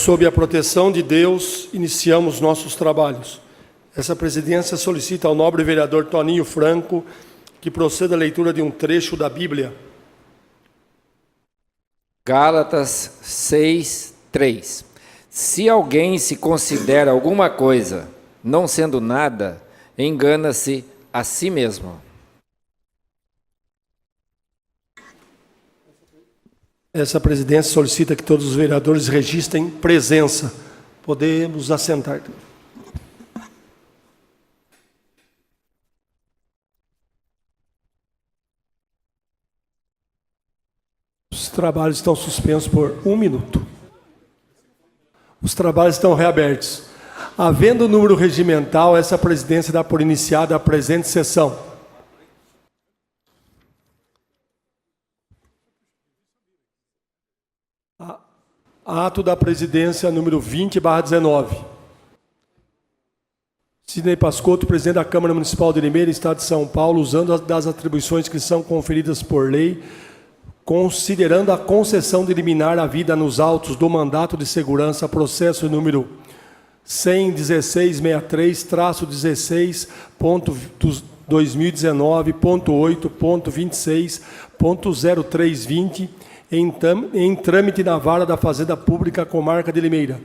sob a proteção de Deus, iniciamos nossos trabalhos. Essa presidência solicita ao nobre vereador Toninho Franco que proceda a leitura de um trecho da Bíblia. Gálatas 6:3. Se alguém se considera alguma coisa, não sendo nada, engana-se a si mesmo. Essa presidência solicita que todos os vereadores registrem presença. Podemos assentar. Os trabalhos estão suspensos por 1 minuto. Os trabalhos estão reabertos. Havendo o número regimental, essa presidência dá por iniciada a presente sessão. Ato da presidência número 20/19. Sidney Pascotto, presidente da Câmara Municipal de Limeira, Estado de São Paulo, usando das atribuições que são conferidas por lei, considerando a concessão de liminar a vida nos autos do mandato de segurança, processo número 100.1663/2019.8.26.0320, em trâmite na Vara da Fazenda Pública, Comarca de Limeira.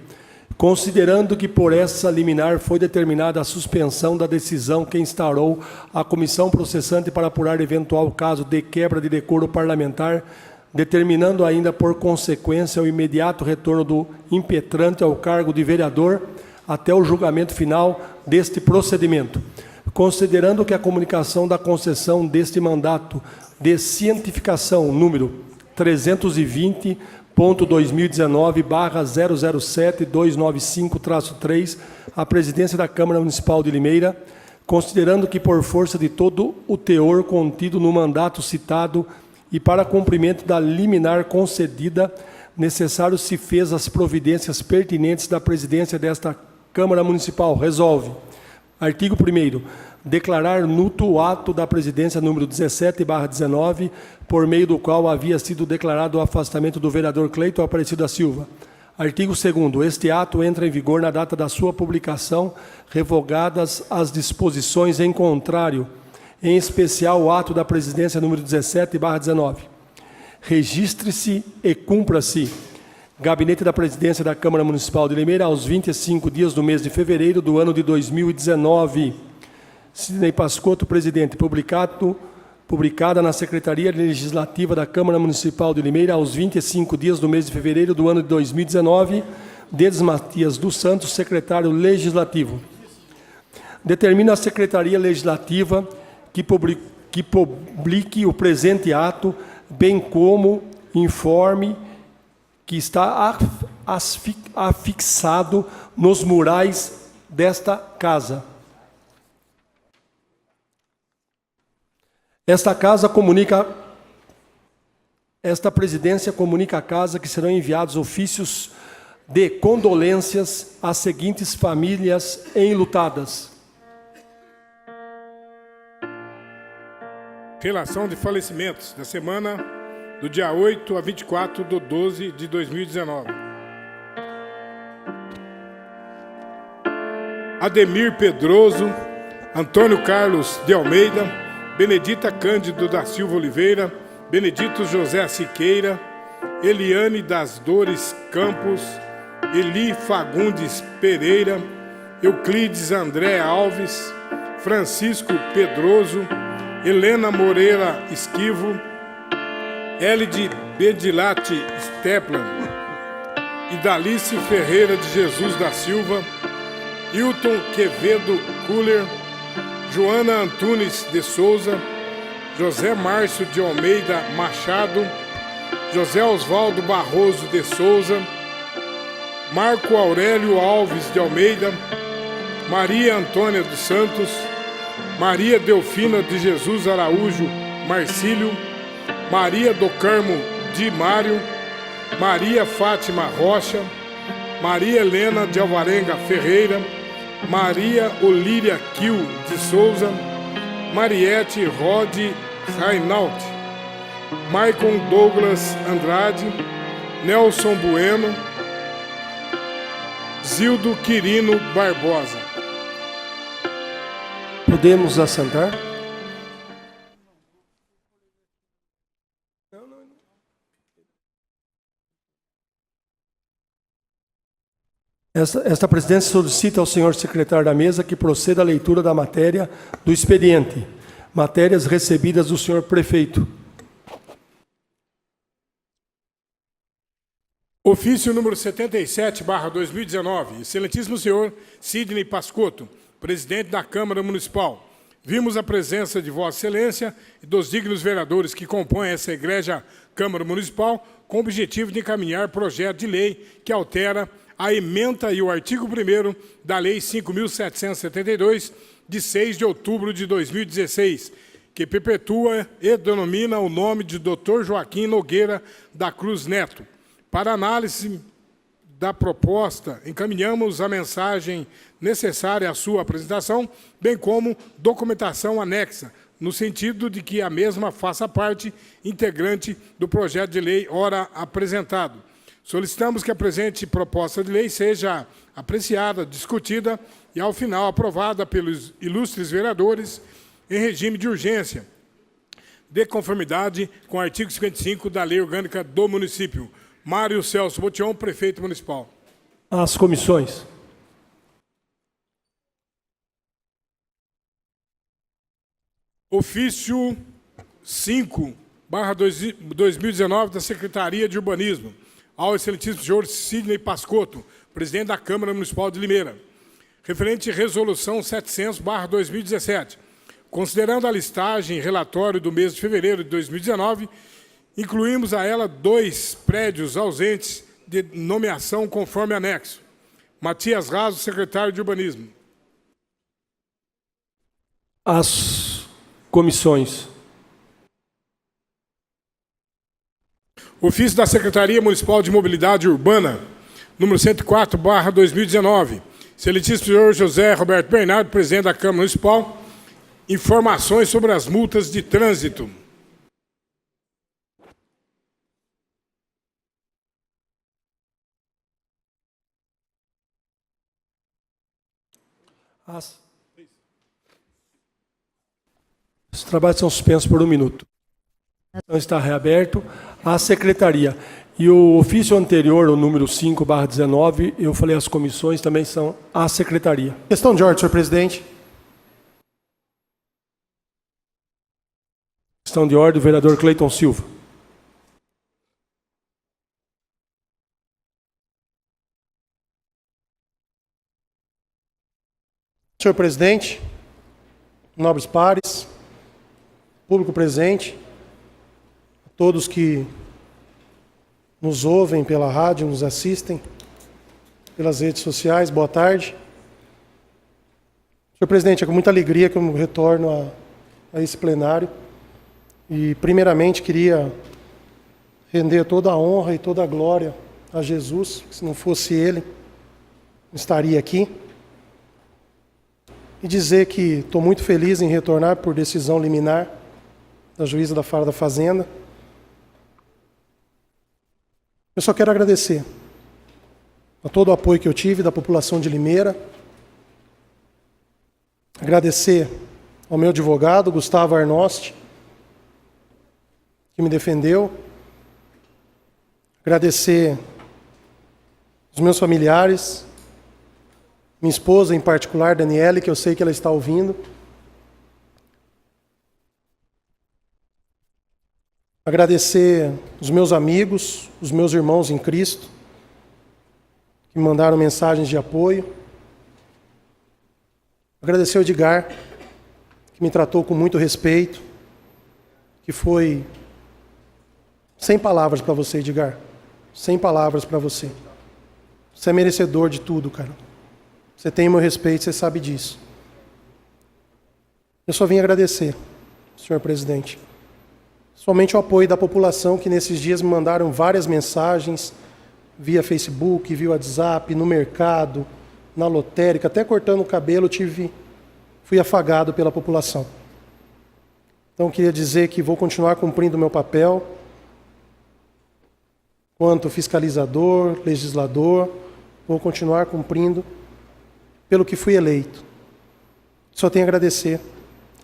Considerando que por essa liminar foi determinada a suspensão da decisão que instaurou a comissão processante para apurar eventual caso de quebra de decoro parlamentar, determinando ainda por consequência o imediato retorno do impetrante ao cargo de vereador até o julgamento final deste procedimento. Considerando que a comunicação da concessão deste mandato de cientificação número 320.2019/007-295-3, a presidência da Câmara Municipal de Limeira, considerando que por força de todo o teor contido no mandato citado e para cumprimento da liminar concedida, necessário se fez as providências pertinentes da presidência desta Câmara Municipal. Resolve. Artigo 1º. Declarar nulo o ato da presidência número 17/19, por meio do qual havia sido declarado o afastamento do vereador Cleiton Aparecido da Silva. Artigo 2º. Este ato entra em vigor na data da sua publicação, revogadas as disposições em contrário, em especial o ato da presidência número 17/19. Registre-se e cumpra-se. Gabinete da Presidência da Câmara Municipal de Limeira, aos 25 dias do mês de fevereiro do ano de 2019. Sidney Pascotto, presidente. Publicada na Secretaria Legislativa da Câmara Municipal de Limeira, aos 25 dias do mês de fevereiro do ano de 2019. Dedes Matias dos Santos, secretário legislativo. Determina a Secretaria Legislativa que publique o presente ato, bem como informe que está afixado nos murais desta casa. Esta presidência comunica à casa que serão enviados ofícios de condolências às seguintes famílias enlutadas. Relação de falecimentos da semana do dia 8 a 24/12 de 2019. Ademir Pedroso, Antônio Carlos de Almeida, Benedita Cândido da Silva Oliveira, Benedito José Siqueira, Eliane das Dores Campos, Eli Fagundes Pereira, Euclides André Alves, Francisco Pedroso, Helena Moreira Esquivo, Elide Bedilate Steplan, Idalice Ferreira de Jesus da Silva, Hilton Quevedo Kuller, Joana Antunes de Souza, José Márcio de Almeida Machado, José Osvaldo Barroso de Souza, Marco Aurélio Alves de Almeida, Maria Antônia dos Santos, Maria Delfina de Jesus Araújo Marcílio, Maria do Carmo de Mário, Maria Fátima Rocha, Maria Helena de Alvarenga Ferreira, Maria Olíria Quil de Souza, Mariette Rode Reinaldt, Maicon Douglas Andrade, Nelson Bueno, Zildo Quirino Barbosa. Podemos assentar? Esta presidência solicita ao senhor secretário da mesa que proceda à leitura da matéria do expediente. Matérias recebidas do senhor prefeito. Ofício número 77/2019. Excelentíssimo senhor Sidney Pascotto, presidente da Câmara Municipal. Vimos a presença de Vossa Excelência e dos dignos vereadores que compõem essa egrégia Câmara Municipal com o objetivo de encaminhar projeto de lei que altera a ementa e o artigo 1º da Lei 5.772, de 6 de outubro de 2016, que perpetua e denomina o nome de Dr. Joaquim Nogueira da Cruz Neto. Para análise da proposta, encaminhamos a mensagem necessária à sua apresentação, bem como documentação anexa, no sentido de que a mesma faça parte integrante do projeto de lei ora apresentado. Solicitamos que a presente proposta de lei seja apreciada, discutida e, ao final, aprovada pelos ilustres vereadores em regime de urgência, de conformidade com o artigo 55 da Lei Orgânica do Município. Mário Celso Botion, prefeito municipal. As comissões. Ofício 5/2019 da Secretaria de Urbanismo. Ao excelentíssimo senhor Sidney Pascotto, presidente da Câmara Municipal de Limeira. Referente à resolução 700/2017. Considerando a listagem e relatório do mês de fevereiro de 2019, incluímos a ela 2 prédios ausentes de nomeação conforme anexo. Matias Raso, secretário de Urbanismo. As comissões. Ofício da Secretaria Municipal de Mobilidade Urbana, número 104/2019. Excelentíssimo senhor José Roberto Bernardo, presidente da Câmara Municipal. Informações sobre as multas de trânsito. Os trabalhos são suspensos por 1 minuto. Então está reaberto a secretaria. E o ofício anterior, o número 5/19, eu falei as comissões também são a secretaria. Questão de ordem, senhor presidente. Questão de ordem, o vereador Cleiton Silva. Senhor presidente, nobres pares, público presente, todos que nos ouvem pela rádio, nos assistem pelas redes sociais, boa tarde. Senhor presidente, é com muita alegria que eu retorno a esse plenário e, primeiramente, queria render toda a honra e toda a glória a Jesus, que se não fosse Ele, não estaria aqui. E dizer que estou muito feliz em retornar por decisão liminar da juíza da Vara da Fazenda. Eu só quero agradecer a todo o apoio que eu tive da população de Limeira. Agradecer ao meu advogado, Gustavo Arnosti, que me defendeu. Agradecer aos meus familiares, minha esposa em particular, Daniele, que eu sei que ela está ouvindo. Agradecer os meus amigos, os meus irmãos em Cristo, que me mandaram mensagens de apoio. Agradecer ao Edgar, que me tratou com muito respeito, que foi sem palavras para você, Edgar. Sem palavras para você. Você é merecedor de tudo, cara. Você tem meu respeito, você sabe disso. Eu só vim agradecer, senhor presidente. Somente o apoio da população, que nesses dias me mandaram várias mensagens, via Facebook, via WhatsApp, no mercado, na lotérica, até cortando o cabelo, fui afagado pela população. Então, queria dizer que vou continuar cumprindo o meu papel, quanto fiscalizador, legislador, vou continuar cumprindo pelo que fui eleito. Só tenho a agradecer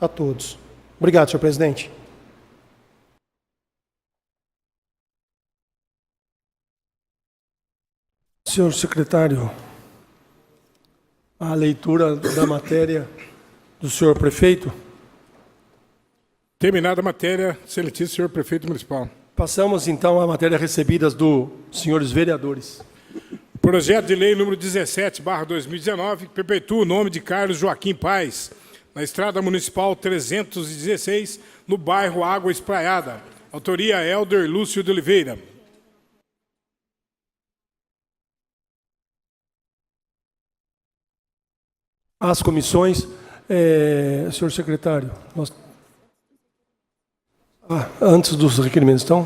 a todos. Obrigado, senhor presidente. Senhor secretário, a leitura da matéria do senhor prefeito. Terminada a matéria, excelentíssimo senhor prefeito municipal. Passamos, então, à matéria recebidas dos senhores vereadores. Projeto de lei número 17/2019, que perpetua o nome de Carlos Joaquim Paes, na Estrada Municipal 316, no bairro Água Espraiada. Autoria Helder Lúcio de Oliveira. As comissões, senhor secretário, antes dos requerimentos, então?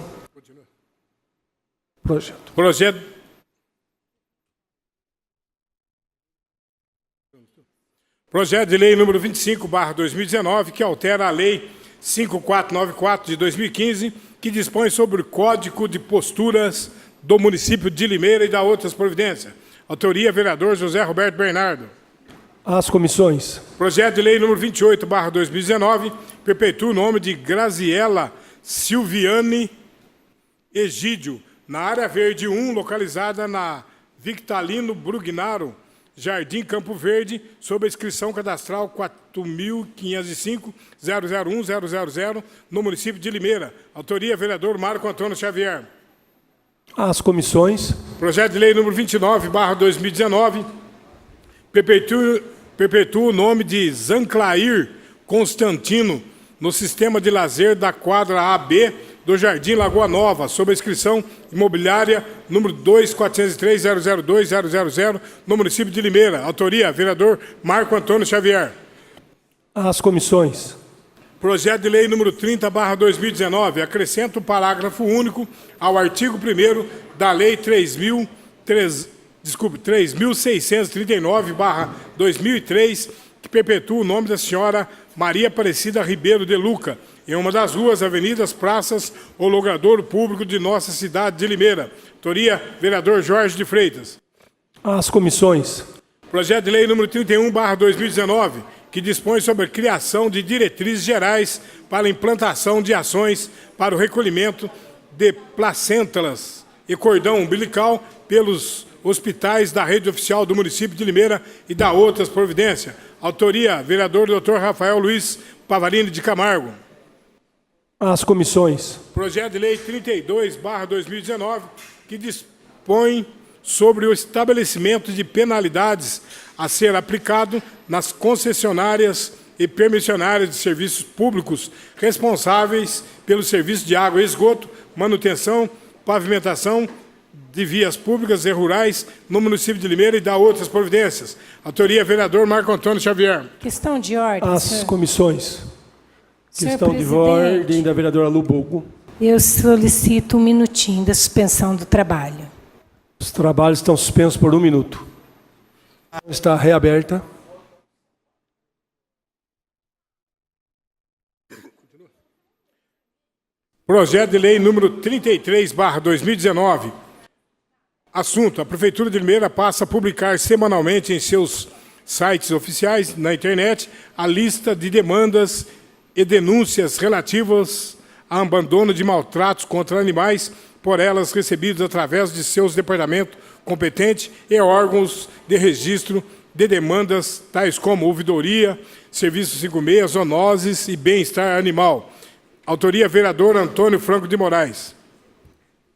Projeto de lei número 25/2019, que altera a lei 5494 de 2015, que dispõe sobre o Código de Posturas do município de Limeira e da outras providências. Autoria, vereador José Roberto Bernardo. As comissões. Projeto de lei número 28/2019, perpetua o nome de Graziela Silviane Egídio, na área verde 1, localizada na Victalino Brugnaro, Jardim Campo Verde, sob a inscrição cadastral 4.505.001.000, no município de Limeira. Autoria, vereador Marco Antônio Xavier. As comissões. Projeto de lei número 29/2019, perpetua o nome de Zanclair Constantino no sistema de lazer da quadra AB do Jardim Lagoa Nova, sob a inscrição imobiliária número 2.403.002.000, no município de Limeira. Autoria, vereador Marco Antônio Xavier. As comissões. Projeto de lei número 30/2019, acrescenta o parágrafo único ao artigo 1º da lei 3.639/2003, que perpetua o nome da senhora Maria Aparecida Ribeiro de Luca, em uma das ruas, avenidas, praças ou logradouro público de nossa cidade de Limeira. Autoria, vereador Jorge de Freitas. As comissões. Projeto de lei número 31/2019, que dispõe sobre a criação de diretrizes gerais para a implantação de ações para o recolhimento de placentas e cordão umbilical pelos hospitais da rede oficial do município de Limeira e da outras providências. Autoria, vereador Dr. Rafael Luiz Pavarini de Camargo. As comissões. Projeto de lei 32/2019, que dispõe sobre o estabelecimento de penalidades a ser aplicado nas concessionárias e permissionárias de serviços públicos responsáveis pelo serviço de água e esgoto, manutenção, pavimentação de vias públicas e rurais no município de Limeira e da outras providências. Autoria, vereador Marco Antônio Xavier. Questão de ordem, As senhor. comissões. Senhor Questão de ordem da vereadora Lubogo. Eu solicito 1 minutinho da suspensão do trabalho. Os trabalhos estão suspensos por 1 minuto. Está reaberta. Projeto de lei número 33/2019. Assunto: a Prefeitura de Limeira passa a publicar semanalmente em seus sites oficiais, na internet, a lista de demandas e denúncias relativas a abandono de maltratos contra animais por elas recebidos através de seus departamentos competentes e órgãos de registro de demandas, tais como ouvidoria, serviço 56, zoonoses e bem-estar animal. Autoria, vereador Antônio Franco de Moraes.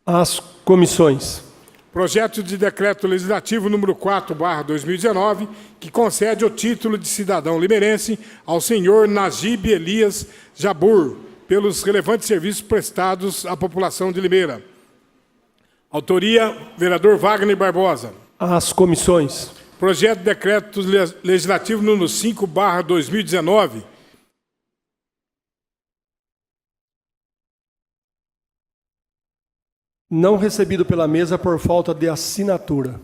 As comissões. Projeto de decreto legislativo número 4/2019, que concede o título de cidadão limeirense ao senhor Najib Elias Jabur, pelos relevantes serviços prestados à população de Limeira. Autoria, vereador Wagner Barbosa. As comissões. Projeto de decreto legislativo número 5/2019, Não recebido pela mesa por falta de assinatura.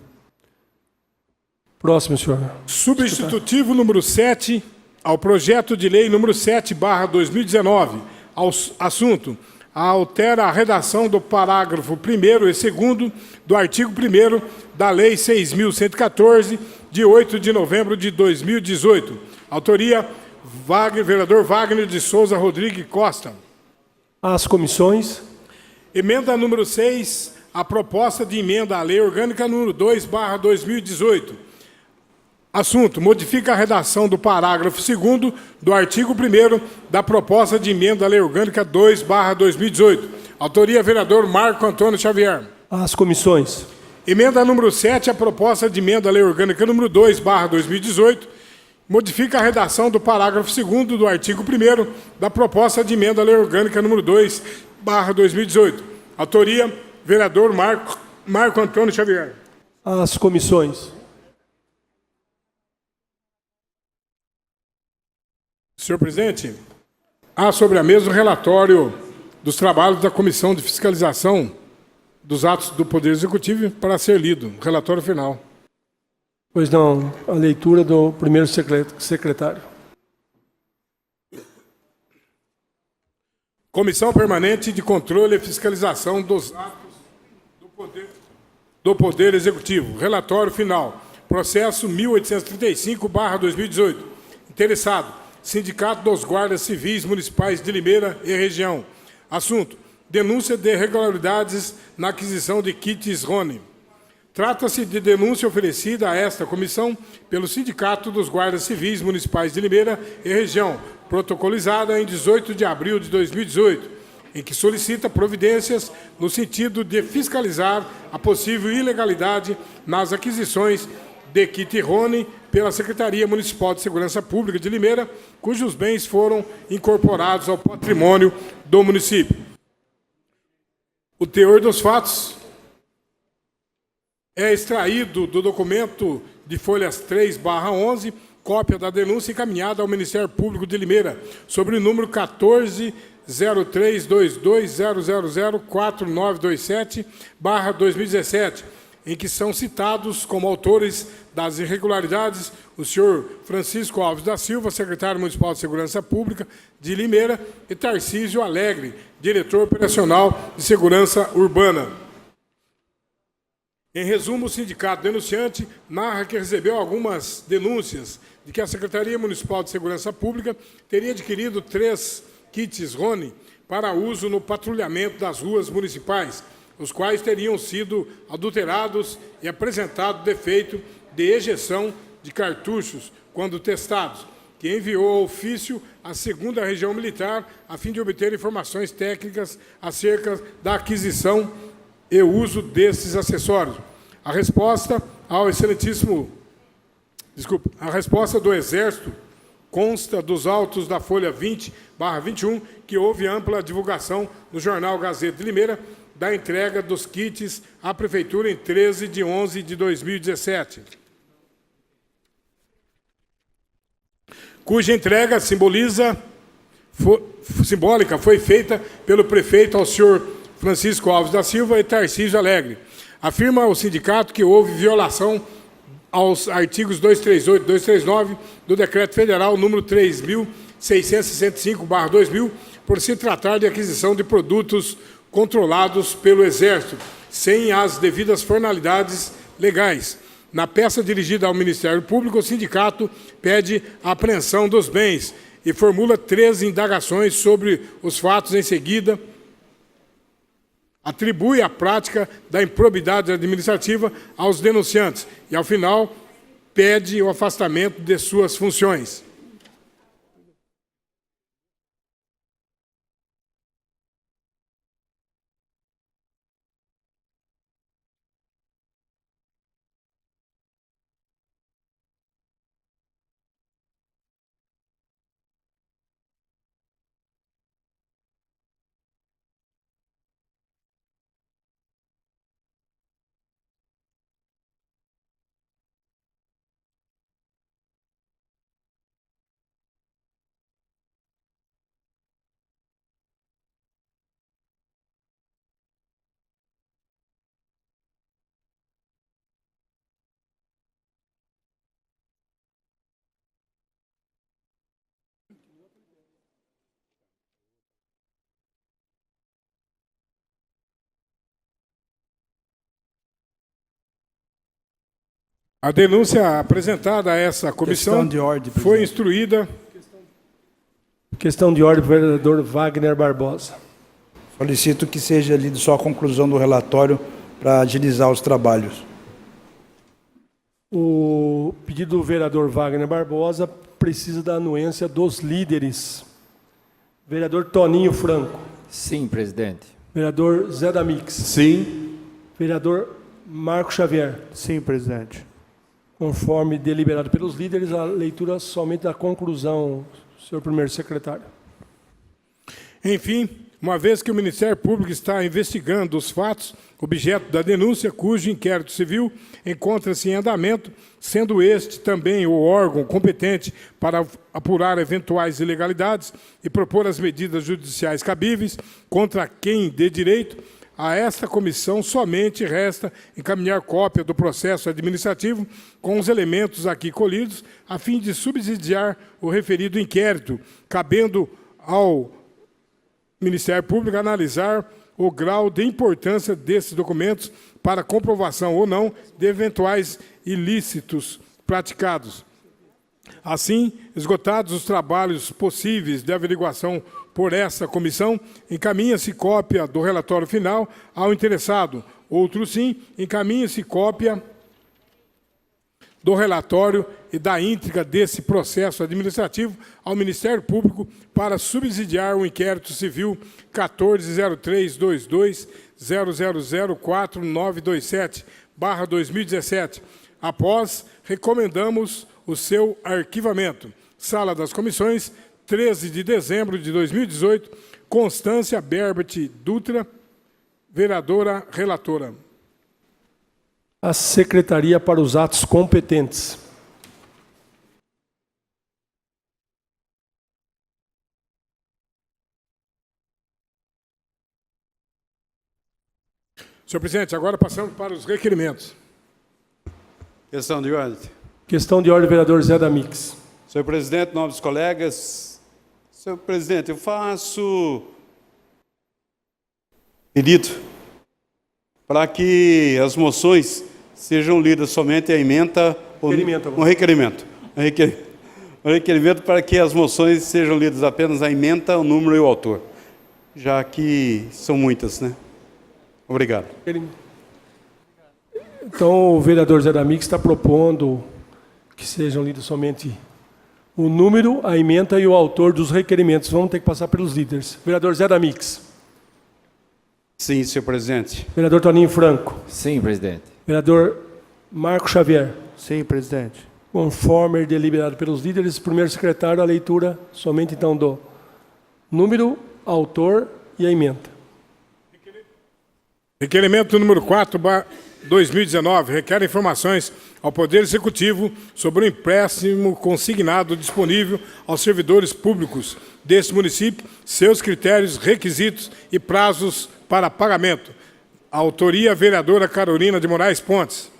Próximo, senhor. substitutivo número 7 ao projeto de lei número 7/2019. Assunto: altera a redação do parágrafo 1º e 2º do artigo 1º da Lei 6.114, de 8 de novembro de 2018. Autoria, vereador Wagner de Souza Rodrigues Costa. Às comissões. Emenda número 6, a proposta de emenda à Lei Orgânica número 2/2018. Assunto: modifica a redação do parágrafo 2º do artigo 1º da proposta de emenda à Lei Orgânica 2/2018. Autoria, vereador Marco Antônio Xavier. Às comissões. Emenda número 7, a proposta de emenda à Lei Orgânica número 2/2018. Modifica a redação do parágrafo 2º do artigo 1º da proposta de emenda à Lei Orgânica número 2/2018. Autoria, vereador Marco Antônio Xavier. Às comissões. Senhor presidente, há sobre a mesa o relatório dos trabalhos da Comissão de Fiscalização dos Atos do Poder Executivo para ser lido. Relatório final. Pois não, a leitura do primeiro secretário. Comissão Permanente de Controle e Fiscalização dos Atos do Poder Executivo. Relatório final. Processo 1835/2018. Interessado: Sindicato dos Guardas Civis Municipais de Limeira e Região. Assunto: denúncia de irregularidades na aquisição de kits Rony. Trata-se de denúncia oferecida a esta comissão pelo Sindicato dos Guardas Civis Municipais de Limeira e Região, protocolizada em 18 de abril de 2018, em que solicita providências no sentido de fiscalizar a possível ilegalidade nas aquisições de kit Rony pela Secretaria Municipal de Segurança Pública de Limeira, cujos bens foram incorporados ao patrimônio do município. O teor dos fatos é extraído do documento de folhas 3/11, cópia da denúncia encaminhada ao Ministério Público de Limeira, sobre o número 14.0322004927/2017, em que são citados como autores das irregularidades o senhor Francisco Alves da Silva, secretário municipal de Segurança Pública de Limeira, e Tarcísio Alegre, diretor operacional de Segurança Urbana. Em resumo, o sindicato denunciante narra que recebeu algumas denúncias de que a Secretaria Municipal de Segurança Pública teria adquirido 3 kits Rony para uso no patrulhamento das ruas municipais, os quais teriam sido adulterados e apresentado defeito de ejeção de cartuchos quando testados, que enviou ofício à 2ª Região Militar a fim de obter informações técnicas acerca da aquisição e uso desses acessórios. A resposta do Exército consta dos autos da folha 20/21, que houve ampla divulgação no jornal Gazeta de Limeira, da entrega dos kits à Prefeitura em 13 de 11 de 2017. Cuja entrega simbólica foi feita pelo prefeito ao senhor Francisco Alves da Silva e Tarcísio Alegre. Afirma o sindicato que houve violação aos artigos 238 e 239 do Decreto Federal número 3.665/2000, por se tratar de aquisição de produtos controlados pelo Exército, sem as devidas formalidades legais. Na peça dirigida ao Ministério Público, o sindicato pede a apreensão dos bens e formula 13 indagações sobre os fatos. Em seguida, atribui a prática da improbidade administrativa aos denunciantes e, ao final, pede o afastamento de suas funções. A denúncia apresentada a essa comissão Questão de ordem, foi presidente. instruída. Questão de ordem, vereador Wagner Barbosa. Solicito que seja lida só a conclusão do relatório para agilizar os trabalhos. O pedido do vereador Wagner Barbosa precisa da anuência dos líderes. Vereador Toninho Franco. Sim, presidente. Vereador Zé da Mix. Sim. Vereador Marco Xavier. Sim, presidente. Conforme deliberado pelos líderes, a leitura somente da conclusão, senhor primeiro secretário. Enfim, uma vez que o Ministério Público está investigando os fatos objeto da denúncia, cujo inquérito civil encontra-se em andamento, sendo este também o órgão competente para apurar eventuais ilegalidades e propor as medidas judiciais cabíveis contra quem dê direito, a esta comissão somente resta encaminhar cópia do processo administrativo com os elementos aqui colhidos, a fim de subsidiar o referido inquérito, cabendo ao Ministério Público analisar o grau de importância desses documentos para comprovação ou não de eventuais ilícitos praticados. Assim, esgotados os trabalhos possíveis de averiguação por essa comissão, encaminha-se cópia do relatório final ao interessado. Outro sim, encaminha-se cópia do relatório e da íntegra desse processo administrativo ao Ministério Público para subsidiar o inquérito civil 14.032.20004.927/2017. Após, recomendamos o seu arquivamento. Sala das Comissões, 13 de dezembro de 2018, Constância Berbert Dutra, vereadora relatora. A Secretaria para os atos competentes. Senhor presidente, agora passamos para os requerimentos. Questão de ordem. Questão de ordem, vereador Zé da Mix. Senhor presidente, nobres colegas. Senhor presidente, eu faço pedido para que as moções sejam lidas somente a ementa ou um requerimento. Um requerimento para que as moções sejam lidas apenas a ementa, o número e o autor, já que são muitas, né? Obrigado. Então, o vereador Zé da Mix está propondo que sejam lidos somente o número, a ementa e o autor dos requerimentos. Vamos ter que passar pelos líderes. Vereador Zé da Mix. Sim, senhor presidente. Vereador Toninho Franco. Sim, presidente. Vereador Marco Xavier. Sim, presidente. Conforme deliberado pelos líderes, primeiro secretário, a leitura somente então do número, autor e a ementa. Requerimento número 4/2019 requer informações ao Poder Executivo sobre o empréstimo consignado disponível aos servidores públicos deste município, seus critérios, requisitos e prazos para pagamento. A autoria, vereadora Carolina de Moraes Pontes.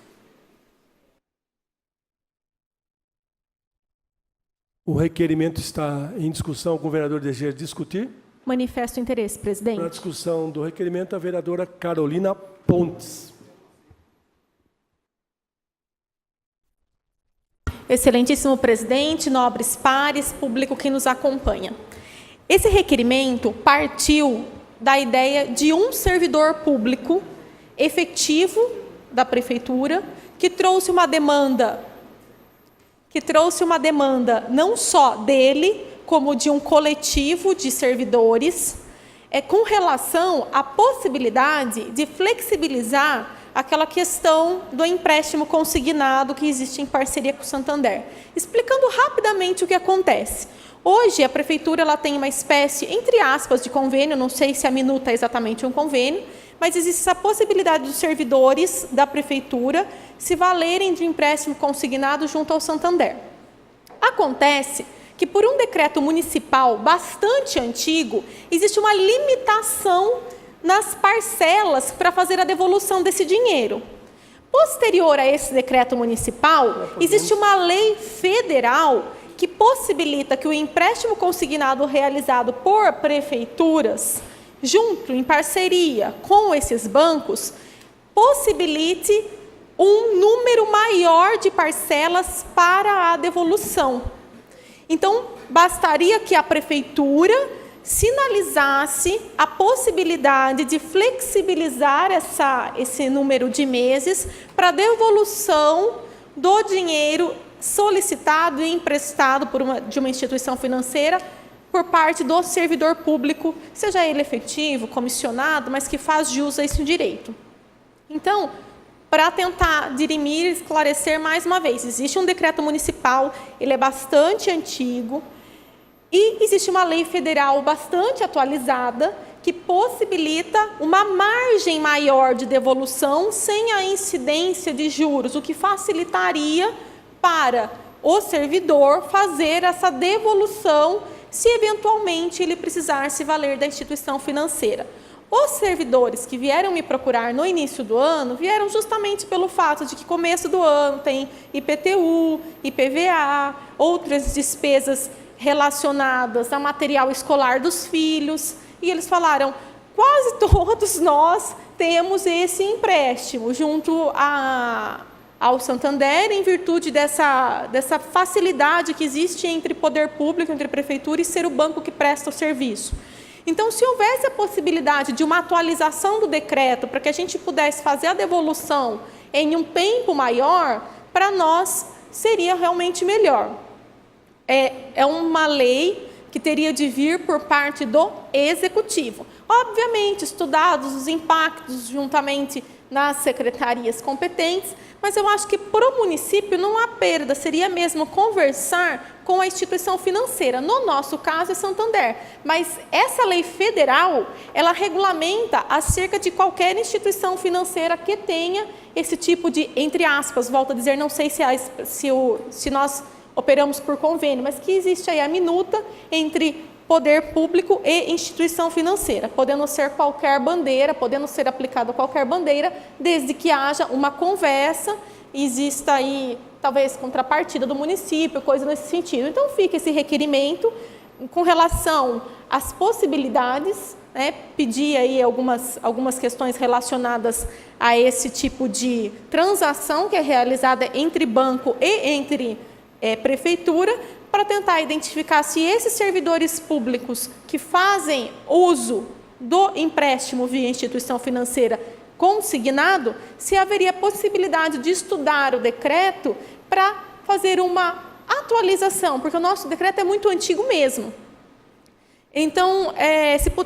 O requerimento está em discussão com o vereador deseja discutir. Manifesto interesse, presidente. Para a discussão do requerimento, a vereadora Carolina Pontes. Excelentíssimo presidente, nobres pares, público que nos acompanha. Esse requerimento partiu da ideia de um servidor público efetivo da prefeitura que trouxe uma demanda não só dele, como de um coletivo de servidores, com relação à possibilidade de flexibilizar aquela questão do empréstimo consignado que existe em parceria com o Santander. Explicando rapidamente o que acontece. Hoje, a prefeitura ela tem uma espécie, entre aspas, de convênio, não sei se a minuta é exatamente um convênio, mas existe essa possibilidade dos servidores da prefeitura se valerem de um empréstimo consignado junto ao Santander. Acontece que, por um decreto municipal bastante antigo, existe uma limitação nas parcelas para fazer a devolução desse dinheiro. Posterior a esse decreto municipal, existe uma lei federal que possibilita que o empréstimo consignado realizado por prefeituras, junto, em parceria com esses bancos, possibilite um número maior de parcelas para a devolução. Então, bastaria que a prefeitura sinalizasse a possibilidade de flexibilizar esse número de meses para devolução do dinheiro solicitado e emprestado de uma instituição financeira por parte do servidor público, seja ele efetivo, comissionado, mas que faz jus a esse direito. Então, para tentar dirimir e esclarecer mais uma vez, existe um decreto municipal, ele é bastante antigo, e existe uma lei federal bastante atualizada que possibilita uma margem maior de devolução sem a incidência de juros, o que facilitaria para o servidor fazer essa devolução se eventualmente ele precisar se valer da instituição financeira. Os servidores que vieram me procurar no início do ano, vieram justamente pelo fato de que começo do ano tem IPTU, IPVA, outras despesas relacionadas a material escolar dos filhos, e eles falaram, quase todos nós temos esse empréstimo junto ao Santander, em virtude dessa facilidade que existe entre poder público, entre prefeitura e ser o banco que presta o serviço. Então, se houvesse a possibilidade de uma atualização do decreto, para que a gente pudesse fazer a devolução em um tempo maior, para nós seria realmente melhor. É uma lei que teria de vir por parte do Executivo. Obviamente, estudados os impactos juntamente nas secretarias competentes, mas eu acho que para o município não há perda, seria mesmo conversar com a instituição financeira. No nosso caso é Santander, mas essa lei federal, ela regulamenta acerca de qualquer instituição financeira que tenha esse tipo de, entre aspas, volto a dizer, não sei se nós operamos por convênio, mas que existe aí a minuta entre poder público e instituição financeira, podendo ser qualquer bandeira, podendo ser aplicada qualquer bandeira, desde que haja uma conversa, exista aí, talvez, contrapartida do município, coisa nesse sentido. Então, fica esse requerimento com relação às possibilidades, né, pedir aí algumas questões relacionadas a esse tipo de transação que é realizada entre banco e entre prefeitura, para tentar identificar se esses servidores públicos que fazem uso do empréstimo via instituição financeira consignado, se haveria possibilidade de estudar o decreto para fazer uma atualização, porque o nosso decreto é muito antigo mesmo. Então,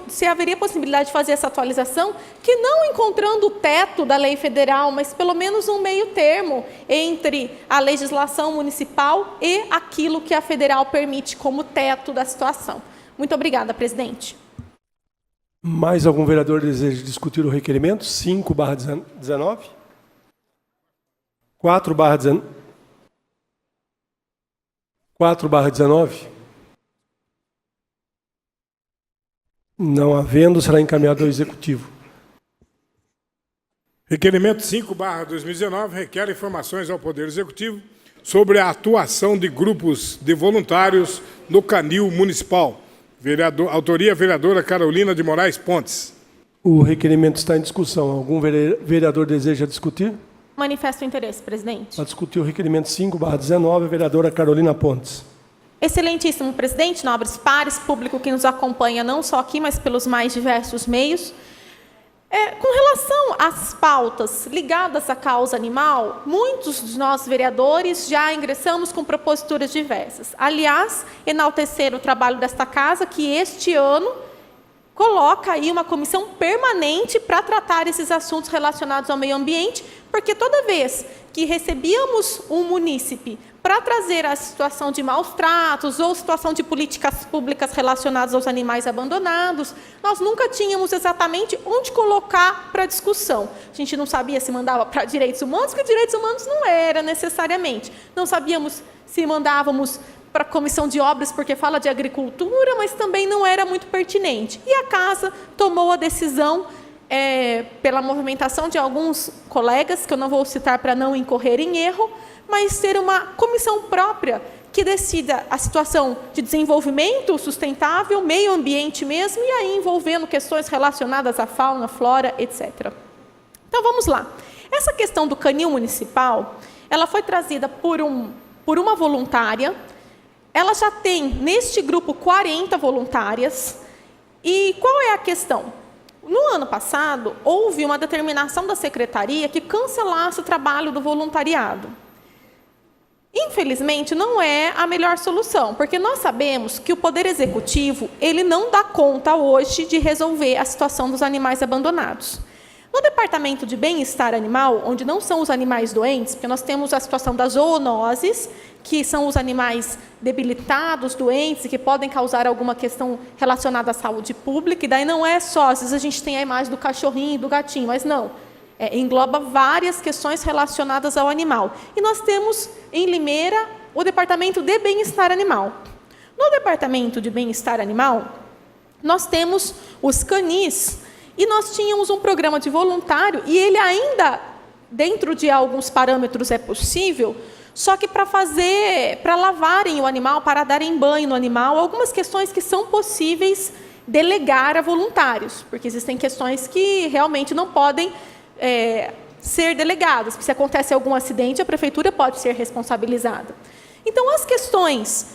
se haveria possibilidade de fazer essa atualização, que não encontrando o teto da lei federal, mas pelo menos um meio termo entre a legislação municipal e aquilo que a federal permite como teto da situação. Muito obrigada, presidente. Mais algum vereador deseja discutir o requerimento? 5/19? 4/19? Não havendo, será encaminhado ao Executivo. Requerimento 5/2019 requer informações ao Poder Executivo sobre a atuação de grupos de voluntários no Canil Municipal. Autoria, vereadora Carolina de Moraes Pontes. O requerimento está em discussão. Algum vereador deseja discutir? Manifesto o interesse, presidente. Para discutir o requerimento 5/19, a vereadora Carolina Pontes. Excelentíssimo presidente, nobres pares, público que nos acompanha não só aqui, mas pelos mais diversos meios. Com relação às pautas ligadas à causa animal, muitos de nós vereadores já ingressamos com proposituras diversas. Aliás, enaltecer o trabalho desta casa, que este ano coloca aí uma comissão permanente para tratar esses assuntos relacionados ao meio ambiente, porque toda vez que recebíamos um munícipe para trazer a situação de maus tratos ou situação de políticas públicas relacionadas aos animais abandonados, nós nunca tínhamos exatamente onde colocar para discussão. A gente não sabia se mandava para direitos humanos, porque direitos humanos não era necessariamente. Não sabíamos se mandávamos para a comissão de obras, porque fala de agricultura, mas também não era muito pertinente. E a casa tomou a decisão, pela movimentação de alguns colegas, que eu não vou citar para não incorrer em erro, mas ter uma comissão própria que decida a situação de desenvolvimento sustentável, meio ambiente mesmo, e aí envolvendo questões relacionadas à fauna, flora, etc. Então, vamos lá. Essa questão do canil municipal, ela foi trazida por uma voluntária. Ela já tem, neste grupo, 40 voluntárias. E qual é a questão? No ano passado, houve uma determinação da secretaria que cancelasse o trabalho do voluntariado. Infelizmente, não é a melhor solução, porque nós sabemos que o Poder Executivo ele não dá conta hoje de resolver a situação dos animais abandonados. No Departamento de Bem-Estar Animal, onde não são os animais doentes, porque nós temos a situação das zoonoses, que são os animais debilitados, doentes, e que podem causar alguma questão relacionada à saúde pública, e daí não é só, às vezes a gente tem a imagem do cachorrinho e do gatinho, mas não. Engloba várias questões relacionadas ao animal. E nós temos, em Limeira, o Departamento de Bem-Estar Animal. No Departamento de Bem-Estar Animal, nós temos os canis, e nós tínhamos um programa de voluntário, e ele ainda, dentro de alguns parâmetros, é possível, só que para lavarem o animal, para darem banho no animal, algumas questões que são possíveis delegar a voluntários, porque existem questões que realmente não podem ser delegadas. Se acontece algum acidente, a prefeitura pode ser responsabilizada. Então, as questões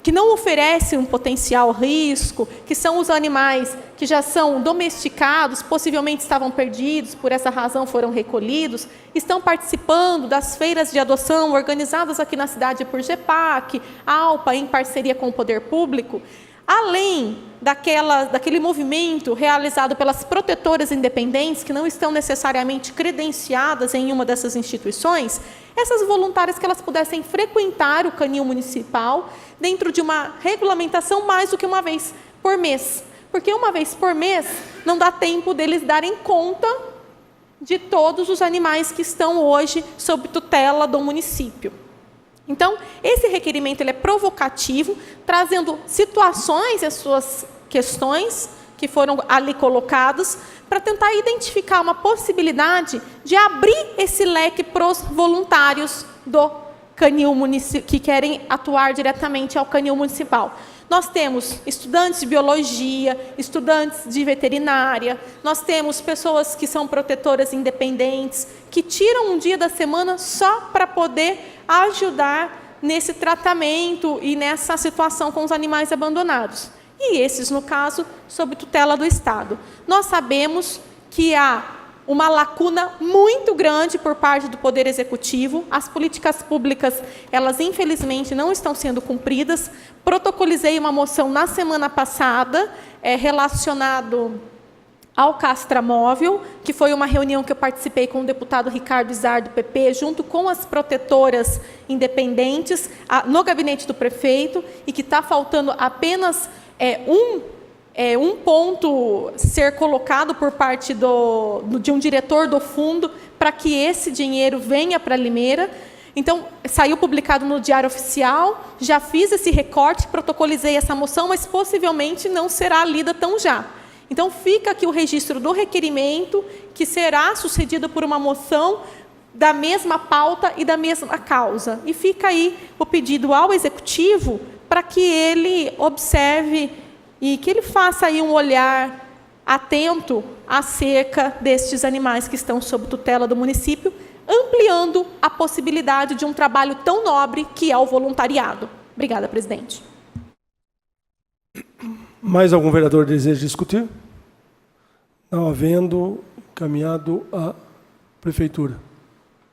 que não oferecem um potencial risco, que são os animais que já são domesticados, possivelmente estavam perdidos, por essa razão foram recolhidos, estão participando das feiras de adoção organizadas aqui na cidade por GEPAC, ALPA, em parceria com o poder público, além daquele movimento realizado pelas protetoras independentes, que não estão necessariamente credenciadas em uma dessas instituições, essas voluntárias que elas pudessem frequentar o canil municipal dentro de uma regulamentação mais do que uma vez por mês. Porque uma vez por mês não dá tempo deles darem conta de todos os animais que estão hoje sob tutela do município. Então, esse requerimento ele é provocativo, trazendo situações e as suas questões que foram ali colocadas, para tentar identificar uma possibilidade de abrir esse leque para os voluntários do canil municipal, que querem atuar diretamente ao canil municipal. Nós temos estudantes de biologia, estudantes de veterinária, nós temos pessoas que são protetoras independentes, que tiram um dia da semana só para poder ajudar nesse tratamento e nessa situação com os animais abandonados. E esses, no caso, sob tutela do Estado. Nós sabemos que há uma lacuna muito grande por parte do Poder Executivo. As políticas públicas, elas infelizmente não estão sendo cumpridas. Protocolizei uma moção na semana passada, relacionado ao castramóvel, que foi uma reunião que eu participei com o deputado Ricardo Izar, do PP, junto com as protetoras independentes, no gabinete do prefeito, e que está faltando apenas um ponto ser colocado por parte de um diretor do fundo para que esse dinheiro venha para Limeira. Então, saiu publicado no Diário Oficial, já fiz esse recorte, protocolizei essa moção, mas possivelmente não será lida tão já. Então, fica aqui o registro do requerimento, que será sucedido por uma moção da mesma pauta e da mesma causa. E fica aí o pedido ao Executivo para que ele observe e que ele faça aí um olhar atento acerca destes animais que estão sob tutela do município, ampliando a possibilidade de um trabalho tão nobre que é o voluntariado. Obrigada, presidente. Mais algum vereador deseja discutir? Não havendo, encaminhado à Prefeitura.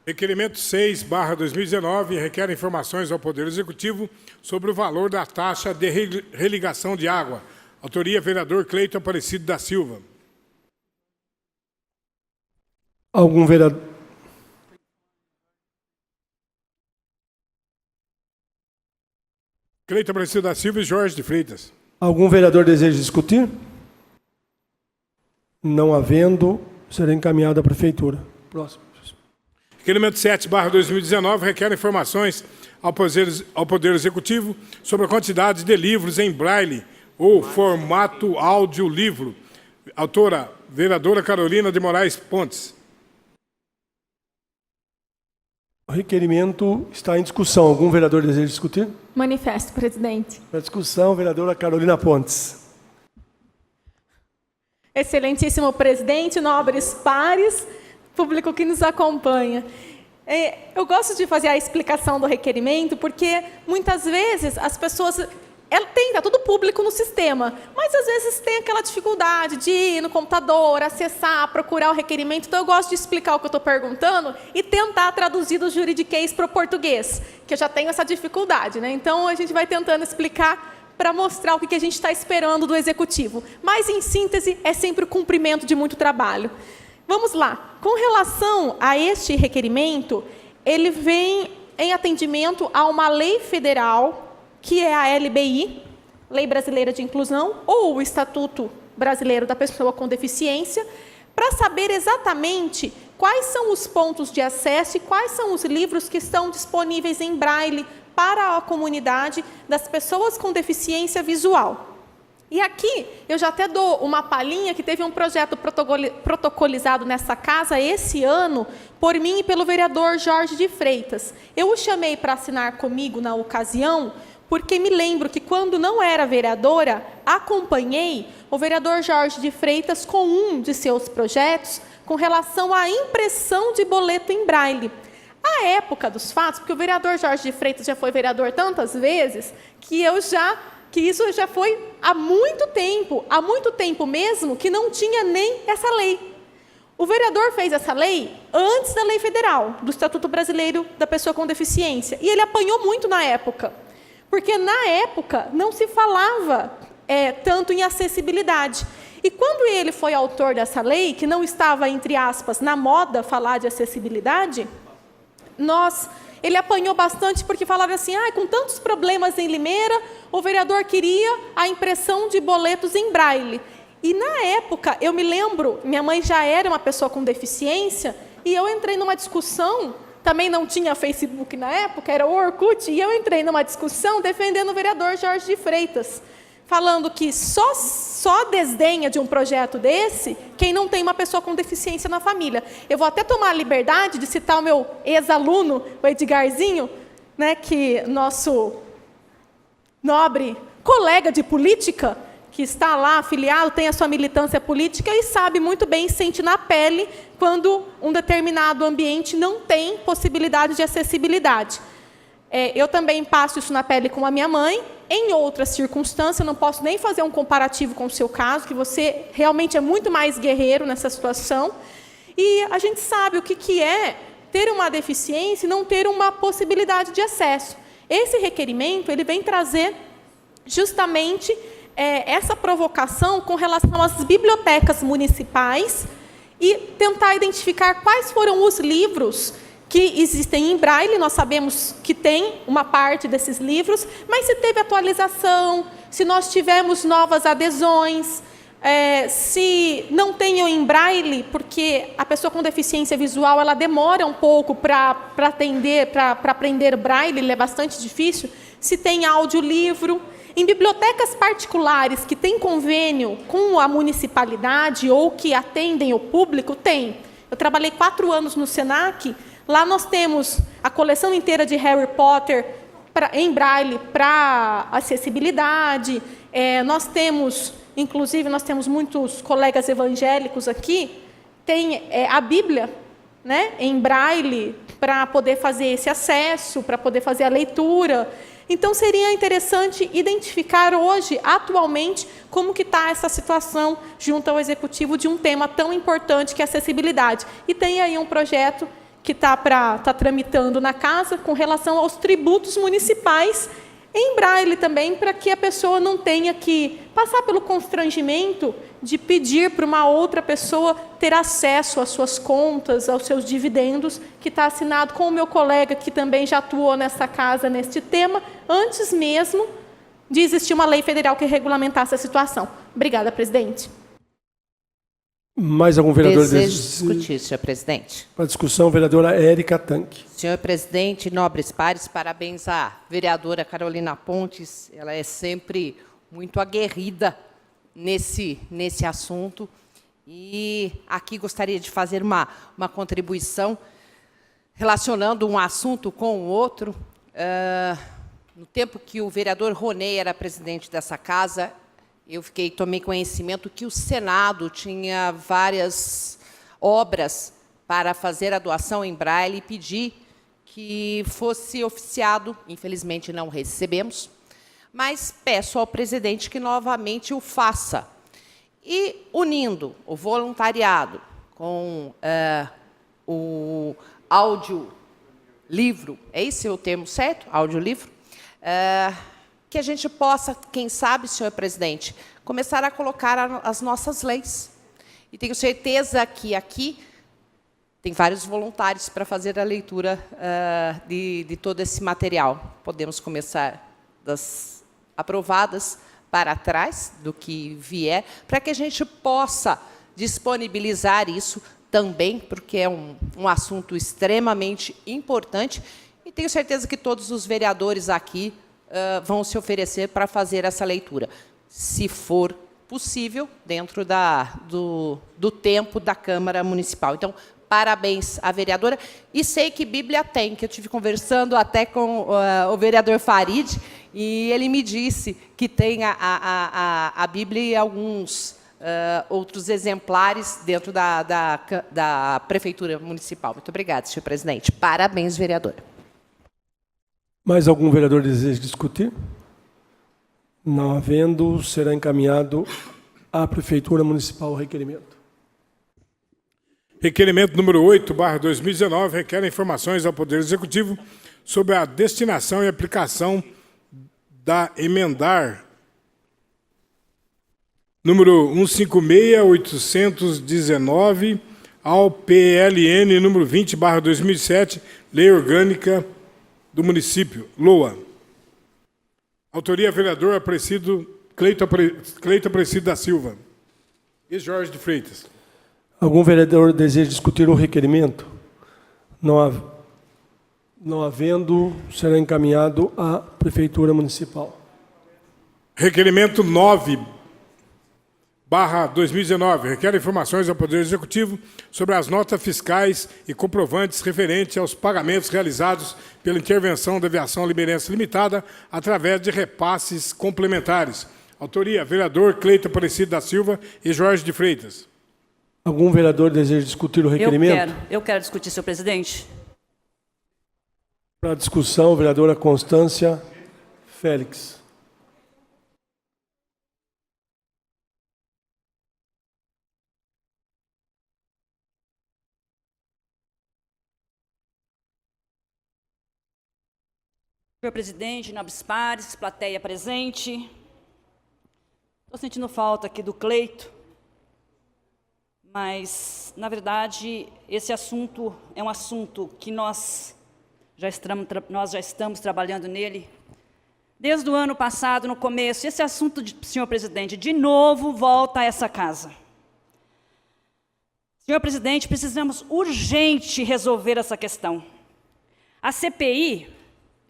Requerimento 6/2019 requer informações ao Poder Executivo sobre o valor da taxa de religação de água. Autoria, vereador Cleiton Aparecido da Silva. Algum vereador... Cleiton Aparecido da Silva e Jorge de Freitas. Algum vereador deseja discutir? Não havendo, será encaminhado à Prefeitura. Próximo. Requerimento 7/2019 requer informações ao Poder Executivo sobre a quantidade de livros em braille ou formato áudio-livro. Autora, vereadora Carolina de Moraes Pontes. O requerimento está em discussão. Algum vereador deseja discutir? Manifesto, presidente. Para discussão, vereadora Carolina Pontes. Excelentíssimo presidente, nobres pares, público que nos acompanha. Eu gosto de fazer a explicação do requerimento, porque muitas vezes as pessoas... Está tudo público no sistema, mas às vezes tem aquela dificuldade de ir no computador, acessar, procurar o requerimento. Então, eu gosto de explicar o que eu estou perguntando e tentar traduzir do juridiquês para o português, que eu já tenho essa dificuldade, né? Então, a gente vai tentando explicar para mostrar o que a gente está esperando do Executivo. Mas, em síntese, é sempre o cumprimento de muito trabalho. Vamos lá. Com relação a este requerimento, ele vem em atendimento a uma lei federal, que é a LBI, Lei Brasileira de Inclusão, ou o Estatuto Brasileiro da Pessoa com Deficiência, para saber exatamente quais são os pontos de acesso e quais são os livros que estão disponíveis em braille para a comunidade das pessoas com deficiência visual. E aqui eu já até dou uma palhinha que teve um projeto protocolizado nessa casa esse ano por mim e pelo vereador Jorge de Freitas. Eu o chamei para assinar comigo na ocasião, porque me lembro que, quando não era vereadora, acompanhei o vereador Jorge de Freitas com um de seus projetos com relação à impressão de boleto em braille. À época dos fatos, porque o vereador Jorge de Freitas já foi vereador tantas vezes, que isso já foi há muito tempo mesmo, que não tinha nem essa lei. O vereador fez essa lei antes da lei federal, do Estatuto Brasileiro da Pessoa com Deficiência, e ele apanhou muito na época. Porque, na época, não se falava tanto em acessibilidade. E quando ele foi autor dessa lei, que não estava, entre aspas, na moda falar de acessibilidade, ele apanhou bastante, porque falaram assim, com tantos problemas em Limeira, o vereador queria a impressão de boletos em braille. E, na época, eu me lembro, minha mãe já era uma pessoa com deficiência, e eu entrei numa discussão. Também não tinha Facebook na época, era o Orkut, e eu entrei numa discussão defendendo o vereador Jorge de Freitas, falando que só desdenha de um projeto desse quem não tem uma pessoa com deficiência na família. Eu vou até tomar a liberdade de citar o meu ex-aluno, o Edgarzinho, né, que nosso nobre colega de política, que está lá afiliado, tem a sua militância política e sabe muito bem, sente na pele, quando um determinado ambiente não tem possibilidade de acessibilidade. Eu também passo isso na pele com a minha mãe. Em outras circunstâncias, não posso nem fazer um comparativo com o seu caso, que você realmente é muito mais guerreiro nessa situação. E a gente sabe o que é ter uma deficiência e não ter uma possibilidade de acesso. Esse requerimento ele vem trazer justamente essa provocação com relação às bibliotecas municipais e tentar identificar quais foram os livros que existem em braille. Nós sabemos que tem uma parte desses livros, mas se teve atualização, se nós tivemos novas adesões, se não tenham em braille, porque a pessoa com deficiência visual ela demora um pouco para aprender braille, ele é bastante difícil, se tem audiolivro. Em bibliotecas particulares que têm convênio com a municipalidade ou que atendem o público, tem. Eu trabalhei 4 anos no Senac, lá nós temos a coleção inteira de Harry Potter em braille para acessibilidade. Nós temos, inclusive, muitos colegas evangélicos aqui, tem a Bíblia, né, em braille para poder fazer esse acesso, para poder fazer a leitura. Então, seria interessante identificar hoje, atualmente, como que está essa situação junto ao Executivo de um tema tão importante que é a acessibilidade. E tem aí um projeto que está tramitando na casa com relação aos tributos municipais em braille também, para que a pessoa não tenha que passar pelo constrangimento de pedir para uma outra pessoa ter acesso às suas contas, aos seus dividendos, que está assinado com o meu colega, que também já atuou nessa casa, neste tema, antes mesmo de existir uma lei federal que regulamentasse a situação. Obrigada, presidente. Mais algum vereador desejo discutir, senhor presidente? Para discussão, vereadora Érica Tanque. Senhor presidente, nobres pares, parabéns à vereadora Carolina Pontes. Ela é sempre muito aguerrida nesse assunto. E aqui gostaria de fazer uma contribuição relacionando um assunto com o outro. No tempo que o vereador Ronei era presidente dessa casa, eu tomei conhecimento que o Senado tinha várias obras para fazer a doação em braille e pedir que fosse oficiado. Infelizmente, não recebemos, mas peço ao presidente que novamente o faça. E unindo o voluntariado com o audiolivro, é esse o termo certo? Audiolivro? Que a gente possa, quem sabe, senhor presidente, começar a colocar as nossas leis. E tenho certeza que aqui tem vários voluntários para fazer a leitura de todo esse material. Podemos começar das aprovadas para trás do que vier, para que a gente possa disponibilizar isso também, porque é um assunto extremamente importante, e tenho certeza que todos os vereadores aqui vão se oferecer para fazer essa leitura, se for possível, dentro do tempo da Câmara Municipal. Então, parabéns à vereadora. E sei que Bíblia tem, que eu estive conversando até com o vereador Farid, e ele me disse que tem a Bíblia e alguns outros exemplares dentro da Prefeitura Municipal. Muito obrigada, senhor presidente. Parabéns, vereadora. Mais algum vereador deseja discutir? Não havendo, será encaminhado à Prefeitura Municipal o requerimento. Requerimento número 8/2019 requer informações ao Poder Executivo sobre a destinação e aplicação da emendar número 156.819 ao PLN número 20/2007, Lei Orgânica do Município, LOA. Autoria, vereador Cleito Aparecido da Silva e Jorge de Freitas. Algum vereador deseja discutir o requerimento? Não havendo, será encaminhado à Prefeitura Municipal. Requerimento 9/2019 requer informações ao Poder Executivo sobre as notas fiscais e comprovantes referentes aos pagamentos realizados pela intervenção da Aviação Limeirense Limitada através de repasses complementares. Autoria, vereador Cleito Aparecido da Silva e Jorge de Freitas. Algum vereador deseja discutir o requerimento? Eu quero discutir, senhor presidente. Para a discussão, vereadora Constância Félix. Senhor presidente, nobres pares, plateia presente. Estou sentindo falta aqui do Cleito, mas, na verdade, esse assunto é um assunto que nós já estamos trabalhando nele desde o ano passado, no começo. Esse assunto, senhor presidente, de novo volta a essa casa. Senhor presidente, precisamos urgente resolver essa questão. A CPI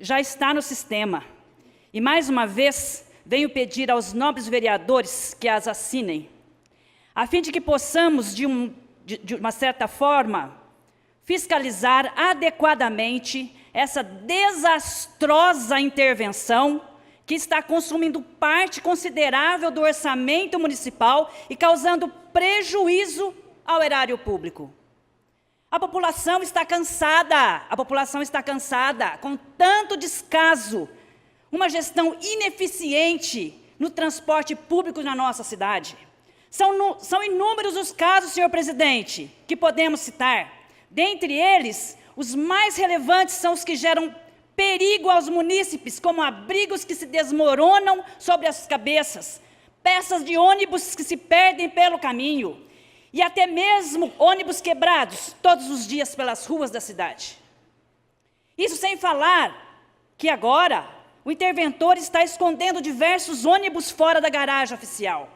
já está no sistema e, mais uma vez, venho pedir aos nobres vereadores que as assinem, a fim de que possamos, de uma certa forma, fiscalizar adequadamente essa desastrosa intervenção que está consumindo parte considerável do orçamento municipal e causando prejuízo ao erário público. A população está cansada com tanto descaso, uma gestão ineficiente no transporte público na nossa cidade. São inúmeros os casos, senhor presidente, que podemos citar. Dentre eles, os mais relevantes são os que geram perigo aos munícipes, como abrigos que se desmoronam sobre as cabeças, peças de ônibus que se perdem pelo caminho, e até mesmo ônibus quebrados todos os dias pelas ruas da cidade. Isso sem falar que agora o interventor está escondendo diversos ônibus fora da garagem oficial.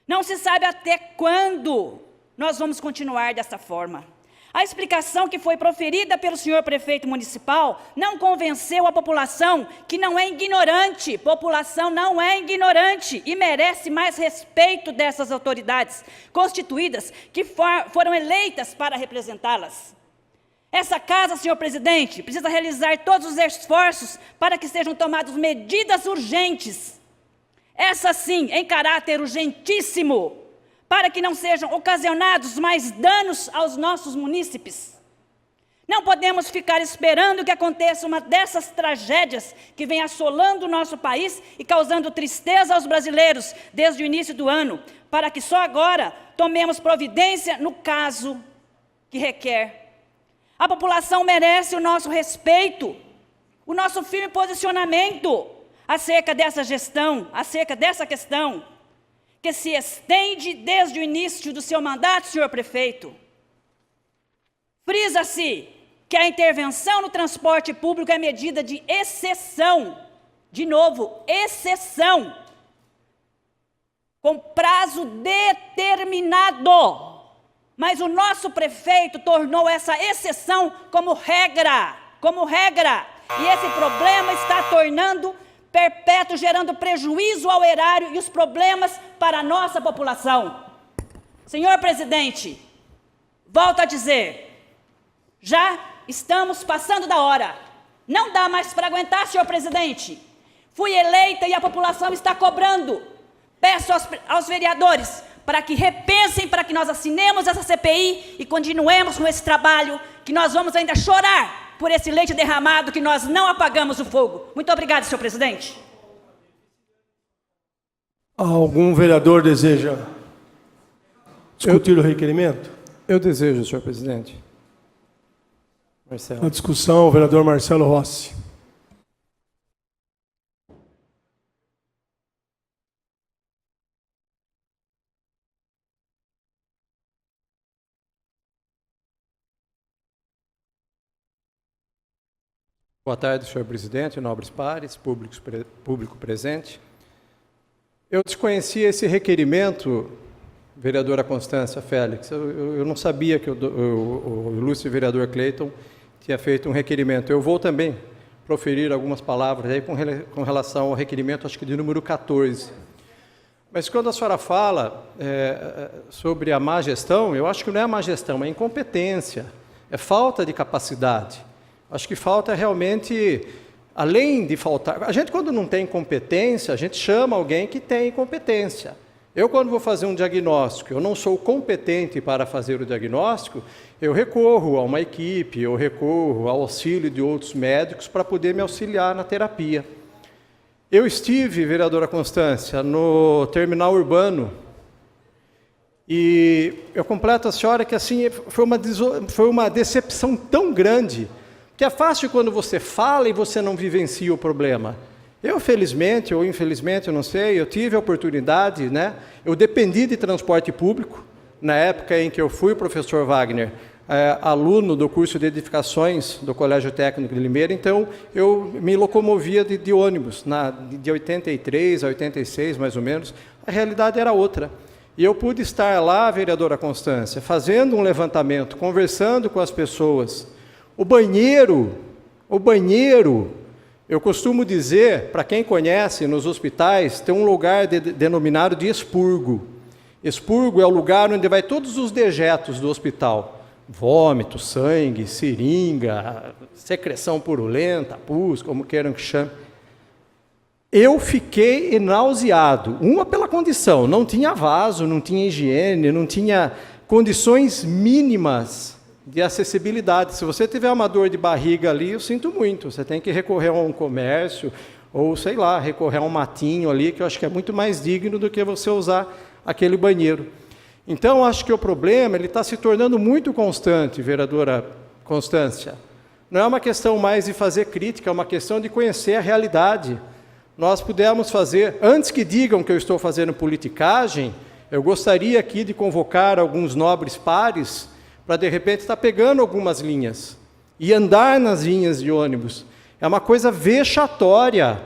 Não se sabe até quando nós vamos continuar dessa forma. A explicação que foi proferida pelo senhor prefeito municipal não convenceu a população, que não é ignorante. População não é ignorante e merece mais respeito dessas autoridades constituídas que foram eleitas para representá-las. Essa casa, senhor presidente, precisa realizar todos os esforços para que sejam tomadas medidas urgentes. Essa sim, em caráter urgentíssimo, para que não sejam ocasionados mais danos aos nossos munícipes. Não podemos ficar esperando que aconteça uma dessas tragédias que vem assolando o nosso país e causando tristeza aos brasileiros desde o início do ano, para que só agora tomemos providência no caso que requer. A população merece o nosso respeito, o nosso firme posicionamento acerca dessa gestão, acerca dessa questão, que se estende desde o início do seu mandato, senhor prefeito. Frisa-se que a intervenção no transporte público é medida de exceção, de novo, exceção, com prazo determinado. Mas o nosso prefeito tornou essa exceção como regra. E esse problema está tornando perpétuo, gerando prejuízo ao erário e os problemas para a nossa população. Senhor presidente, volto a dizer, já estamos passando da hora. Não dá mais para aguentar, senhor presidente. Fui eleita e a população está cobrando. Peço aos vereadores para que repensem, para que nós assinemos essa CPI e continuemos com esse trabalho, que nós vamos ainda chorar por esse leite derramado, que nós não apagamos o fogo. Muito obrigado, senhor presidente. Algum vereador deseja discutir o requerimento? Eu desejo, senhor presidente. Marcelo. Na discussão, o vereador Marcelo Rossi. Boa tarde, senhor presidente, nobres pares, público presente. Eu desconhecia esse requerimento, vereadora Constância Félix. Eu não sabia que o ilustre vereador Cleiton tinha feito um requerimento. Eu vou também proferir algumas palavras aí com relação ao requerimento, acho que de número 14. Mas quando a senhora fala sobre a má gestão, eu acho que não é a má gestão, é incompetência, é falta de capacidade. Acho que falta realmente, além de faltar... A gente, quando não tem competência, a gente chama alguém que tem competência. Eu, quando vou fazer um diagnóstico, eu não sou competente para fazer o diagnóstico, eu recorro a uma equipe, eu recorro ao auxílio de outros médicos para poder me auxiliar na terapia. Eu estive, vereadora Constância, no terminal urbano, e eu completo a senhora que assim, foi uma decepção tão grande, que é fácil quando você fala e você não vivencia o problema. Eu, felizmente ou infelizmente, eu não sei, eu tive a oportunidade, né? Eu dependi de transporte público, na época em que eu fui, professor Wagner, aluno do curso de edificações do Colégio Técnico de Limeira, então eu me locomovia de ônibus, de 83 a 86, mais ou menos, a realidade era outra. E eu pude estar lá, vereadora Constância, fazendo um levantamento, conversando com as pessoas. O banheiro, eu costumo dizer, para quem conhece, nos hospitais, tem um lugar denominado de expurgo. Expurgo é o lugar onde vai todos os dejetos do hospital. Vômito, sangue, seringa, secreção purulenta, pus, como queiram que chame. Eu fiquei nauseado. Uma pela condição, não tinha vaso, não tinha higiene, não tinha condições mínimas de acessibilidade. Se você tiver uma dor de barriga ali, eu sinto muito. Você tem que recorrer a um comércio, ou, sei lá, recorrer a um matinho ali, que eu acho que é muito mais digno do que você usar aquele banheiro. Então, acho que o problema está se tornando muito constante, vereadora Constância. Não é uma questão mais de fazer crítica, é uma questão de conhecer a realidade. Nós pudemos fazer, antes que digam que eu estou fazendo politicagem, eu gostaria aqui de convocar alguns nobres pares para, de repente, estar pegando algumas linhas e andar nas linhas de ônibus. É uma coisa vexatória.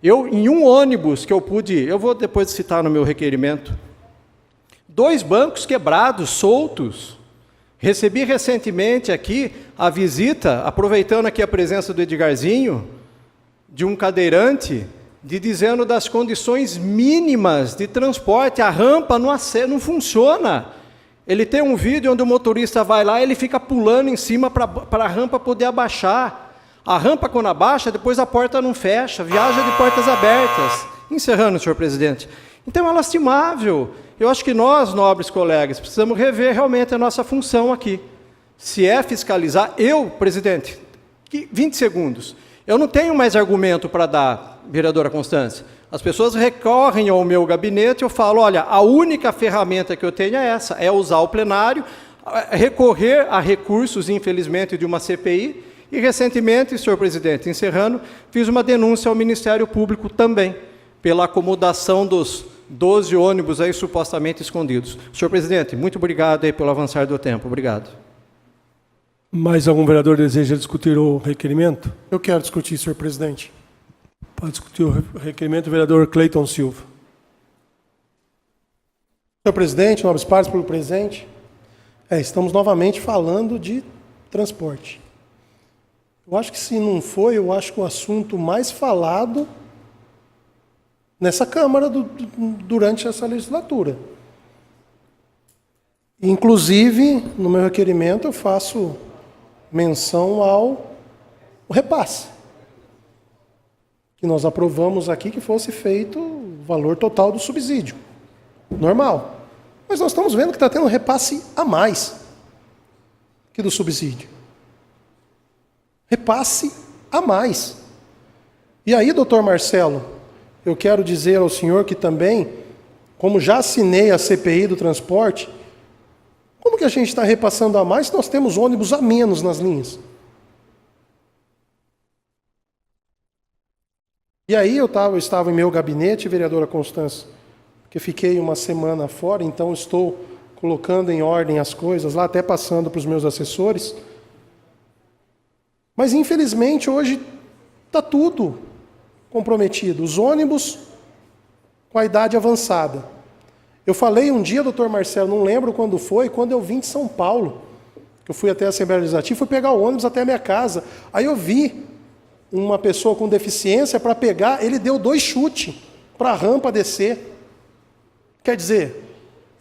Em um ônibus que eu pude, eu vou depois citar no meu requerimento, 2 bancos quebrados, soltos. Recebi recentemente aqui a visita, aproveitando aqui a presença do Edgarzinho, de um cadeirante, dizendo das condições mínimas de transporte. A rampa não funciona. Ele tem um vídeo onde o motorista vai lá e ele fica pulando em cima para a rampa poder abaixar. A rampa, quando abaixa, depois a porta não fecha, viaja de portas abertas. Encerrando, senhor presidente. Então é lastimável. Eu acho que nós, nobres colegas, precisamos rever realmente a nossa função aqui. Se é fiscalizar, presidente, 20 segundos, eu não tenho mais argumento para dar, vereadora Constância. As pessoas recorrem ao meu gabinete e eu falo, olha, a única ferramenta que eu tenho é essa, é usar o plenário, recorrer a recursos, infelizmente, de uma CPI, e recentemente, senhor presidente, encerrando, fiz uma denúncia ao Ministério Público também, pela acomodação dos 12 ônibus aí supostamente escondidos. Senhor presidente, muito obrigado aí pelo avançar do tempo. Obrigado. Mais algum vereador deseja discutir o requerimento? Eu quero discutir, senhor presidente. Pode discutir o requerimento, vereador Cleiton Silva. Senhor presidente, nobres pares, pelo presente. Estamos novamente falando de transporte. Eu acho que se não foi, eu acho que o assunto mais falado nessa Câmara durante essa legislatura. Inclusive, no meu requerimento, eu faço menção ao repasse, que nós aprovamos aqui que fosse feito o valor total do subsídio. Normal. Mas nós estamos vendo que está tendo um repasse a mais que do subsídio. Repasse a mais. E aí, doutor Marcelo, eu quero dizer ao senhor que também, como já assinei a CPI do transporte, como que a gente está repassando a mais se nós temos ônibus a menos nas linhas? E aí eu estava em meu gabinete, vereadora Constância, porque fiquei uma semana fora, então estou colocando em ordem as coisas lá, até passando para os meus assessores. Mas, infelizmente, hoje está tudo comprometido. Os ônibus com a idade avançada. Eu falei um dia, doutor Marcelo, não lembro quando foi, quando eu vim de São Paulo. Eu fui até a Assembleia Legislativa, fui pegar o ônibus até a minha casa. Aí eu vi uma pessoa com deficiência para pegar, ele deu 2 chutes para a rampa descer. Quer dizer,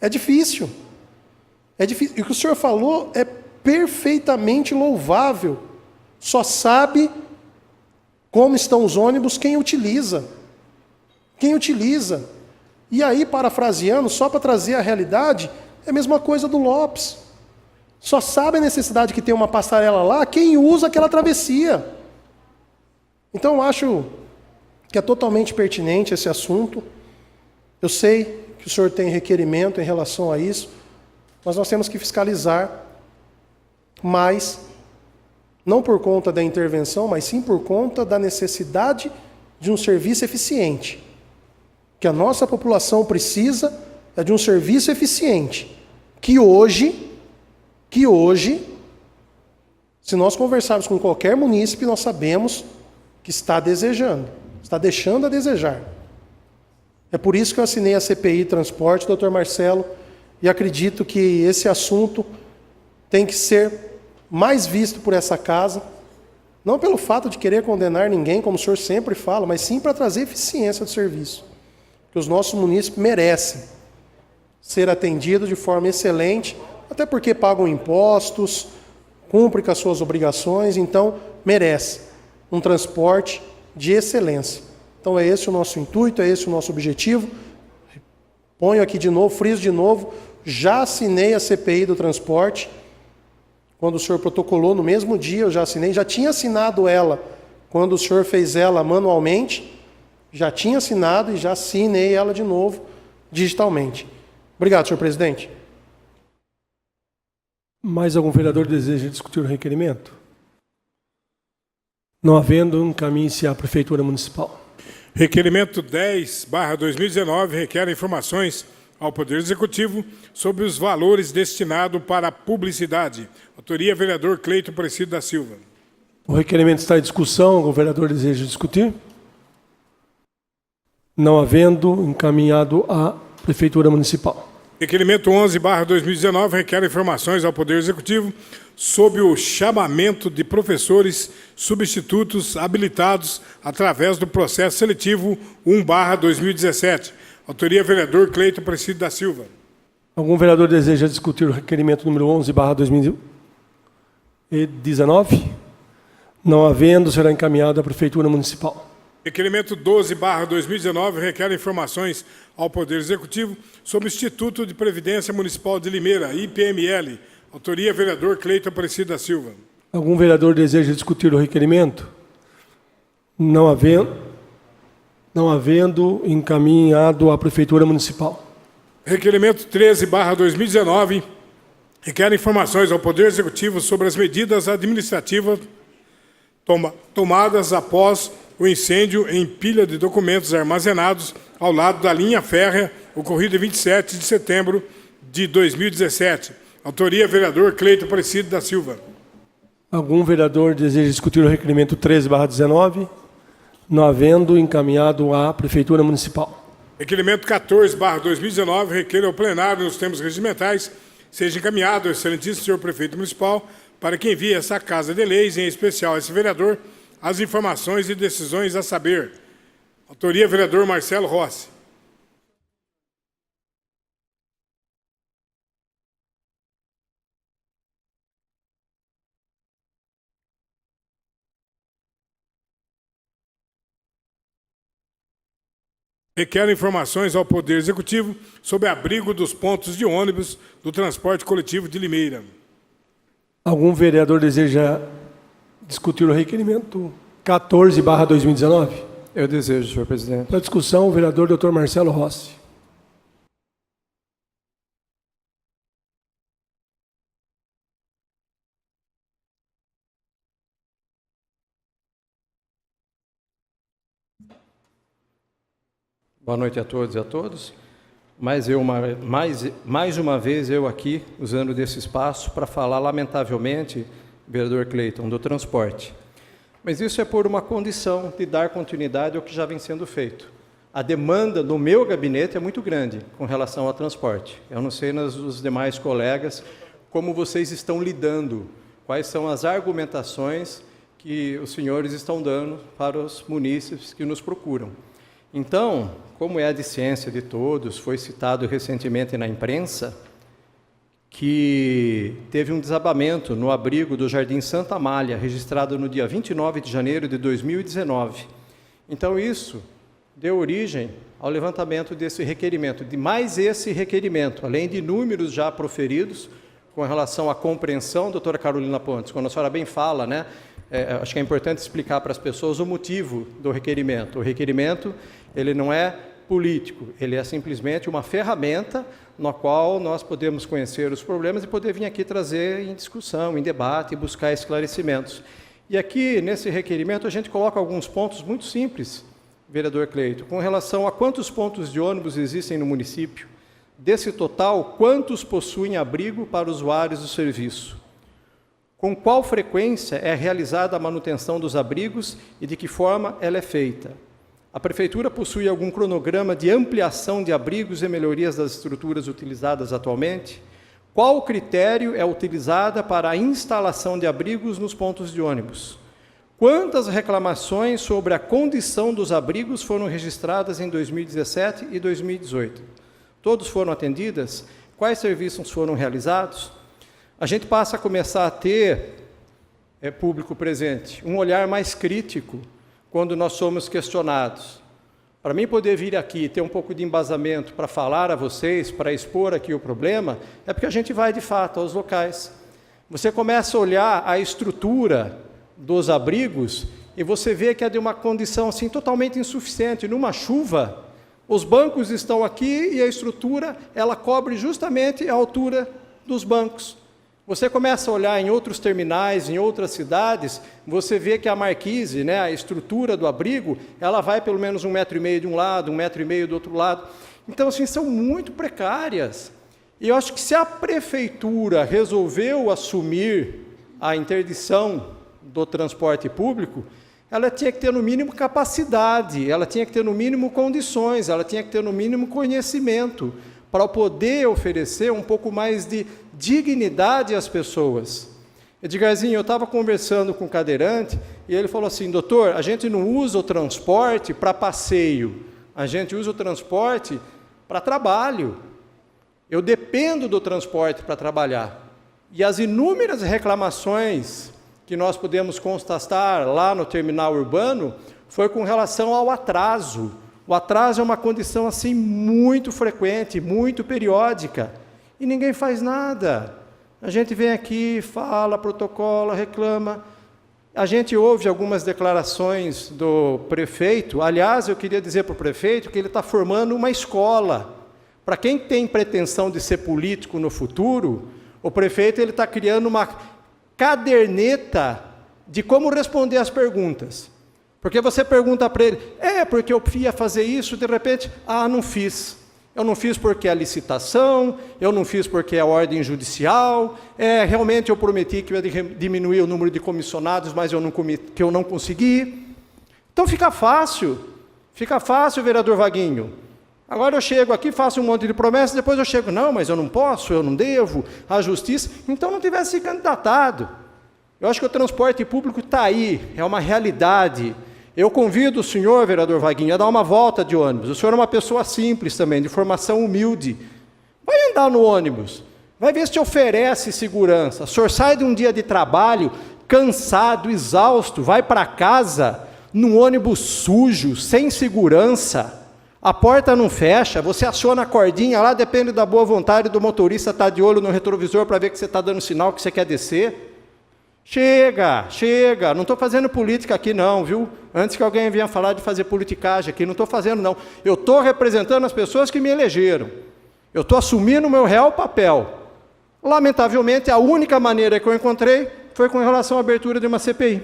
é difícil. É difícil. E o que o senhor falou é perfeitamente louvável. Só sabe como estão os ônibus quem utiliza. Quem utiliza. E aí, parafraseando, só para trazer a realidade, é a mesma coisa do Lopes. Só sabe a necessidade que tem uma passarela lá quem usa aquela travessia. Então, eu acho que é totalmente pertinente esse assunto. Eu sei que o senhor tem requerimento em relação a isso, mas nós temos que fiscalizar mais, não por conta da intervenção, mas sim por conta da necessidade de um serviço eficiente. Que a nossa população precisa é de um serviço eficiente, que hoje, se nós conversarmos com qualquer munícipe, nós sabemos que está desejando, está deixando a desejar. É por isso que eu assinei a CPI Transporte, doutor Marcelo, e acredito que esse assunto tem que ser mais visto por essa casa, não pelo fato de querer condenar ninguém, como o senhor sempre fala, mas sim para trazer eficiência do serviço. Que os nossos munícipes merecem ser atendidos de forma excelente, até porque pagam impostos, cumprem com as suas obrigações, então merece um transporte de excelência. Então é esse o nosso intuito, é esse o nosso objetivo. Ponho aqui de novo, friso de novo, já assinei a CPI do transporte, quando o senhor protocolou no mesmo dia, eu já assinei, já tinha assinado ela quando o senhor fez ela manualmente, já tinha assinado e já assinei ela de novo digitalmente. Obrigado, senhor presidente. Mais algum vereador deseja discutir o requerimento? Não havendo, encaminhe-se à Prefeitura Municipal. Requerimento 10/2019 requer informações ao Poder Executivo sobre os valores destinados para a publicidade. Autoria, vereador Cleiton Aparecido da Silva. O requerimento está em discussão. Algum vereador deseja discutir? Não havendo, encaminhado à Prefeitura Municipal. Requerimento 11/2019 requer informações ao Poder Executivo sobre o chamamento de professores substitutos habilitados através do processo seletivo 1/2017. Autoria, vereador Cleiton Aparecido da Silva. Algum vereador deseja discutir o requerimento número 11/2019? Não havendo, será encaminhado à Prefeitura Municipal. Requerimento 12/2019 requer informações ao Poder Executivo sobre o Instituto de Previdência Municipal de Limeira, IPML. Autoria, vereador Cleiton Aparecido da Silva. Algum vereador deseja discutir o requerimento? Não havendo, encaminhado à Prefeitura Municipal. Requerimento 13/2019 requer informações ao Poder Executivo sobre as medidas administrativas tomadas após o incêndio em pilha de documentos armazenados ao lado da linha férrea, ocorrido em 27 de setembro de 2017. Autoria, vereador Cleiton Aparecido da Silva. Algum vereador deseja discutir o requerimento 13/19? Não havendo, encaminhado à Prefeitura Municipal. Requerimento 14/2019 requer ao plenário, nos termos regimentais, seja encaminhado ao excelentíssimo senhor prefeito municipal para que envie essa Casa de Leis, em especial a esse vereador, as informações e decisões a saber. Autoria, vereador Marcelo Rossi. Requer informações ao Poder Executivo sobre abrigo dos pontos de ônibus do transporte coletivo de Limeira. Algum vereador deseja discutir o requerimento 14/2019? Eu desejo, senhor presidente. Para discussão, o vereador Dr. Marcelo Rossi. Boa noite a todos e a todos. Mais uma vez eu aqui, usando desse espaço, para falar, lamentavelmente, vereador Cleiton, do transporte. Mas isso é por uma condição de dar continuidade ao que já vem sendo feito. A demanda no meu gabinete é muito grande com relação ao transporte. Eu não sei nos demais colegas como vocês estão lidando, quais são as argumentações que os senhores estão dando para os munícipes que nos procuram. Então, como é de ciência de todos, foi citado recentemente na imprensa que teve um desabamento no abrigo do Jardim Santa Amália, registrado no dia 29 de janeiro de 2019. Então, isso deu origem ao levantamento desse requerimento, de mais esse requerimento, além de números já proferidos com relação à compreensão, doutora Carolina Pontes, quando a senhora bem fala, né? Acho que é importante explicar para as pessoas o motivo do requerimento. O requerimento, ele não é político, ele é simplesmente uma ferramenta na qual nós podemos conhecer os problemas e poder vir aqui trazer em discussão, em debate e buscar esclarecimentos. E aqui, nesse requerimento, a gente coloca alguns pontos muito simples, vereador Cleiton, com relação a quantos pontos de ônibus existem no município. Desse total, quantos possuem abrigo para usuários do serviço? Com qual frequência é realizada a manutenção dos abrigos e de que forma ela é feita? A Prefeitura possui algum cronograma de ampliação de abrigos e melhorias das estruturas utilizadas atualmente? Qual critério é utilizado para a instalação de abrigos nos pontos de ônibus? Quantas reclamações sobre a condição dos abrigos foram registradas em 2017 e 2018? Todos foram atendidas? Quais serviços foram realizados? A gente passa a começar a ter, público presente, um olhar mais crítico quando nós somos questionados. Para mim poder vir aqui e ter um pouco de embasamento para falar a vocês, para expor aqui o problema, é porque a gente vai, de fato, aos locais. Você começa a olhar a estrutura dos abrigos e você vê que é de uma condição assim, totalmente insuficiente. Numa chuva, os bancos estão aqui e a estrutura ela cobre justamente a altura dos bancos. Você começa a olhar em outros terminais, em outras cidades, você vê que a marquise, né, a estrutura do abrigo, ela vai pelo menos 1,5 metro de um lado, 1,5 metro do outro lado. Então, assim, são muito precárias. E eu acho que se a Prefeitura resolveu assumir a interdição do transporte público, ela tinha que ter, no mínimo, capacidade, ela tinha que ter, no mínimo, condições, ela tinha que ter, no mínimo, conhecimento, para poder oferecer um pouco mais de dignidade às pessoas. Edgarzinho, eu estava conversando com um cadeirante e ele falou assim, doutor, a gente não usa o transporte para passeio, a gente usa o transporte para trabalho. Eu dependo do transporte para trabalhar. E as inúmeras reclamações que nós podemos constatar lá no terminal urbano foi com relação ao atraso. O atraso é uma condição assim muito frequente, muito periódica, e ninguém faz nada. A gente vem aqui, fala, protocola, reclama. A gente ouve algumas declarações do prefeito. Aliás, eu queria dizer para o prefeito que ele está formando uma escola. Para quem tem pretensão de ser político no futuro, o prefeito está criando uma caderneta de como responder as perguntas. Porque você pergunta para ele, porque eu ia fazer isso, de repente, não fiz. Eu não fiz porque é a licitação, eu não fiz porque é a ordem judicial, realmente eu prometi que eu ia diminuir o número de comissionados, mas eu não consegui. Então fica fácil, vereador Vaguinho. Agora eu chego aqui, faço um monte de promessas, depois eu chego, não, mas eu não posso, eu não devo, a justiça, então não tivesse se candidatado. Eu acho que o transporte público está aí, é uma realidade. Eu convido o senhor, vereador Vaguinho, a dar uma volta de ônibus. O senhor é uma pessoa simples também, de formação humilde. Vai andar no ônibus, vai ver se te oferece segurança. O senhor sai de um dia de trabalho, cansado, exausto, vai para casa, num ônibus sujo, sem segurança, a porta não fecha, você aciona a cordinha lá, depende da boa vontade do motorista, está de olho no retrovisor para ver que você está dando sinal que você quer descer. Chega, não estou fazendo política aqui não, viu? Antes que alguém venha falar de fazer politicagem aqui, não estou fazendo não. Eu estou representando as pessoas que me elegeram. Eu estou assumindo o meu real papel. Lamentavelmente, a única maneira que eu encontrei foi com relação à abertura de uma CPI.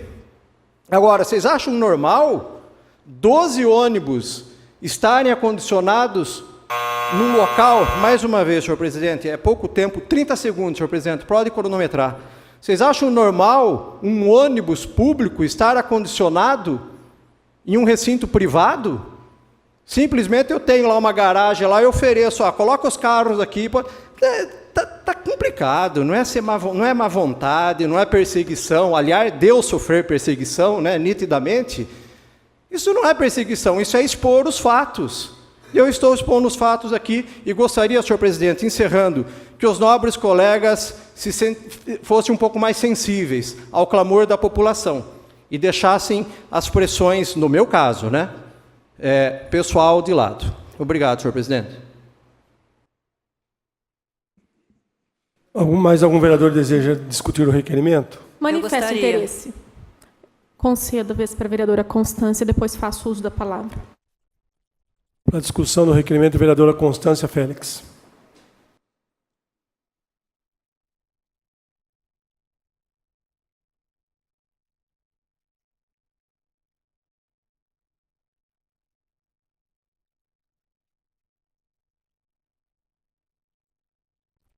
Agora, vocês acham normal 12 ônibus estarem acondicionados num local, mais uma vez, senhor presidente, é pouco tempo, 30 segundos, senhor presidente, pode cronometrar. Vocês acham normal um ônibus público estar acondicionado em um recinto privado? Simplesmente eu tenho lá uma garagem, lá eu ofereço, coloca os carros aqui. Tá complicado, não é má vontade, não é perseguição. Aliás, Deus sofrer perseguição, né, nitidamente. Isso não é perseguição, isso é expor os fatos. Eu estou expondo os fatos aqui e gostaria, senhor presidente, encerrando, que os nobres colegas fossem um pouco mais sensíveis ao clamor da população e deixassem as pressões, no meu caso, né, pessoal de lado. Obrigado, senhor presidente. Mais algum vereador deseja discutir o requerimento? Manifesto interesse. Concedo a vez para a vereadora Constância, depois faço uso da palavra. Para a discussão do requerimento, vereadora Constância Félix.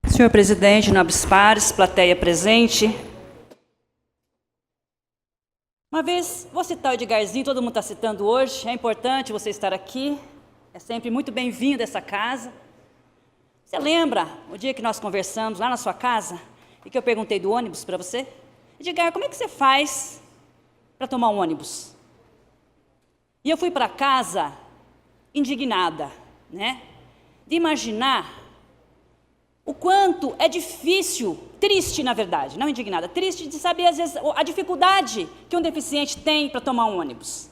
Senhor presidente, nobres pares, plateia presente. Uma vez, vou citar o Edgarzinho, todo mundo está citando hoje, é importante você estar aqui, é sempre muito bem-vindo a essa casa. Você lembra o dia que nós conversamos lá na sua casa e que eu perguntei do ônibus para você? Edgar, como é que você faz para tomar um ônibus? E eu fui para casa indignada, né, de imaginar o quanto é difícil, triste na verdade, não indignada, triste de saber às vezes a dificuldade que um deficiente tem para tomar um ônibus.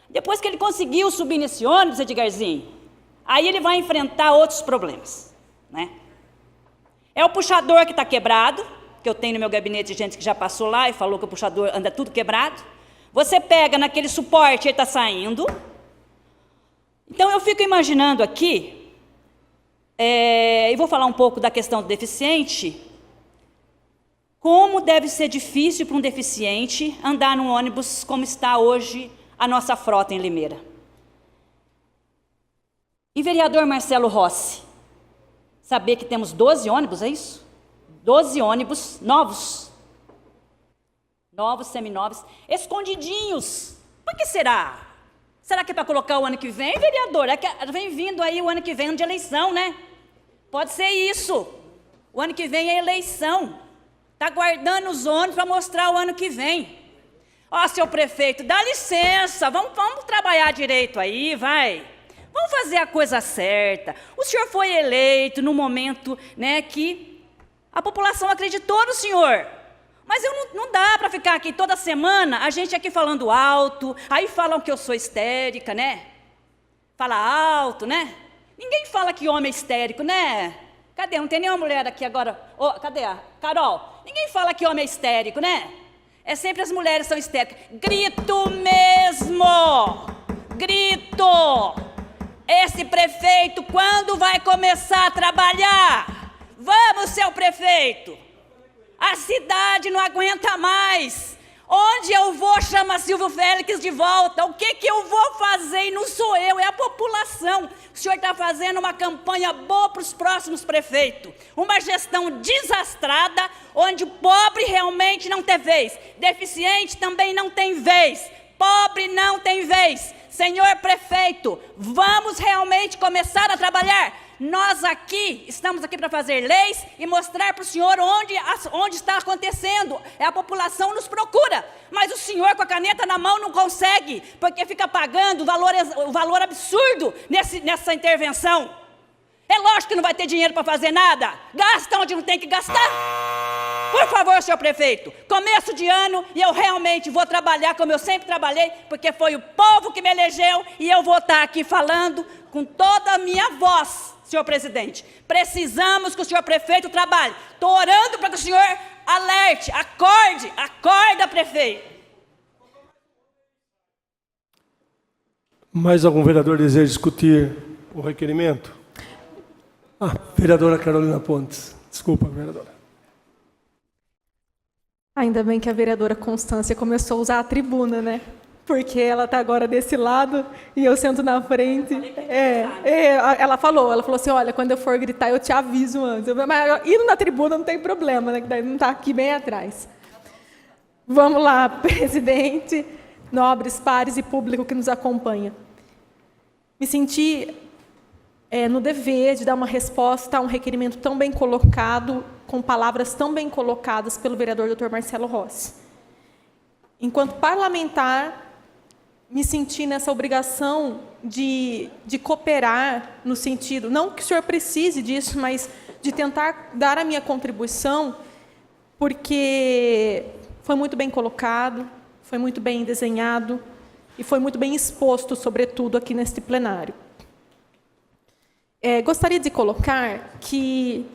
Depois que ele conseguiu subir nesse ônibus, Edgarzinho, aí ele vai enfrentar outros problemas, né? É o puxador que está quebrado, que eu tenho no meu gabinete gente que já passou lá e falou que o puxador anda tudo quebrado. Você pega naquele suporte, ele está saindo. Então eu fico imaginando aqui, e vou falar um pouco da questão do deficiente, como deve ser difícil para um deficiente andar num ônibus como está hoje a nossa frota em Limeira. E vereador Marcelo Rossi, saber que temos 12 ônibus, é isso? 12 ônibus novos, seminovos, escondidinhos. Por que será? Será que é para colocar o ano que vem, vereador? É que vem vindo aí o ano que vem, ano de eleição, né? Pode ser isso. O ano que vem é eleição. Está guardando os ônibus para mostrar o ano que vem. Ó, seu prefeito, dá licença, vamos trabalhar direito aí, vai. Vamos fazer a coisa certa. O senhor foi eleito no momento, né, que a população acreditou no senhor. Mas não dá para ficar aqui toda semana, a gente aqui falando alto, aí falam que eu sou histérica, né? Fala alto, né? Ninguém fala que homem é histérico, né? Cadê? Não tem nenhuma mulher aqui agora. Oh, cadê a Carol? Ninguém fala que homem é histérico, né? É sempre as mulheres que são histéricas. Grito mesmo! Grito! Esse prefeito, quando vai começar a trabalhar? Vamos, seu prefeito! A cidade não aguenta mais. Onde eu vou, chama Silvio Félix de volta. O que eu vou fazer? E não sou eu, é a população. O senhor está fazendo uma campanha boa para os próximos prefeitos. Uma gestão desastrada, onde o pobre realmente não tem vez. Deficiente também não tem vez. Pobre não tem vez. Senhor prefeito, vamos realmente começar a trabalhar. Nós aqui, estamos aqui para fazer leis e mostrar para o senhor onde está acontecendo. A população nos procura, mas o senhor com a caneta na mão não consegue, porque fica pagando o valor absurdo nessa intervenção. É lógico que não vai ter dinheiro para fazer nada. Gasta onde não tem que gastar. Por favor, senhor prefeito, começo de ano e eu realmente vou trabalhar como eu sempre trabalhei, porque foi o povo que me elegeu e eu vou estar aqui falando com toda a minha voz. Senhor presidente, precisamos que o senhor prefeito trabalhe. Estou orando para que o senhor alerte, acorda, prefeito. Mais algum vereador deseja discutir o requerimento? Vereadora Carolina Pontes. Desculpa, vereadora. Ainda bem que a vereadora Constância começou a usar a tribuna, né? Porque ela está agora desse lado e eu sento na frente. Ela falou assim, olha, quando eu for gritar, eu te aviso antes. Mas indo na tribuna não tem problema, né? Que daí não está aqui bem atrás. Vamos lá, presidente, nobres pares e público que nos acompanha. Me senti no dever de dar uma resposta a um requerimento tão bem colocado, com palavras tão bem colocadas pelo vereador Dr. Marcelo Rossi. Enquanto parlamentar, me senti nessa obrigação de cooperar no sentido, não que o senhor precise disso, mas de tentar dar a minha contribuição, porque foi muito bem colocado, foi muito bem desenhado e foi muito bem exposto, sobretudo, aqui neste plenário. Gostaria de colocar que,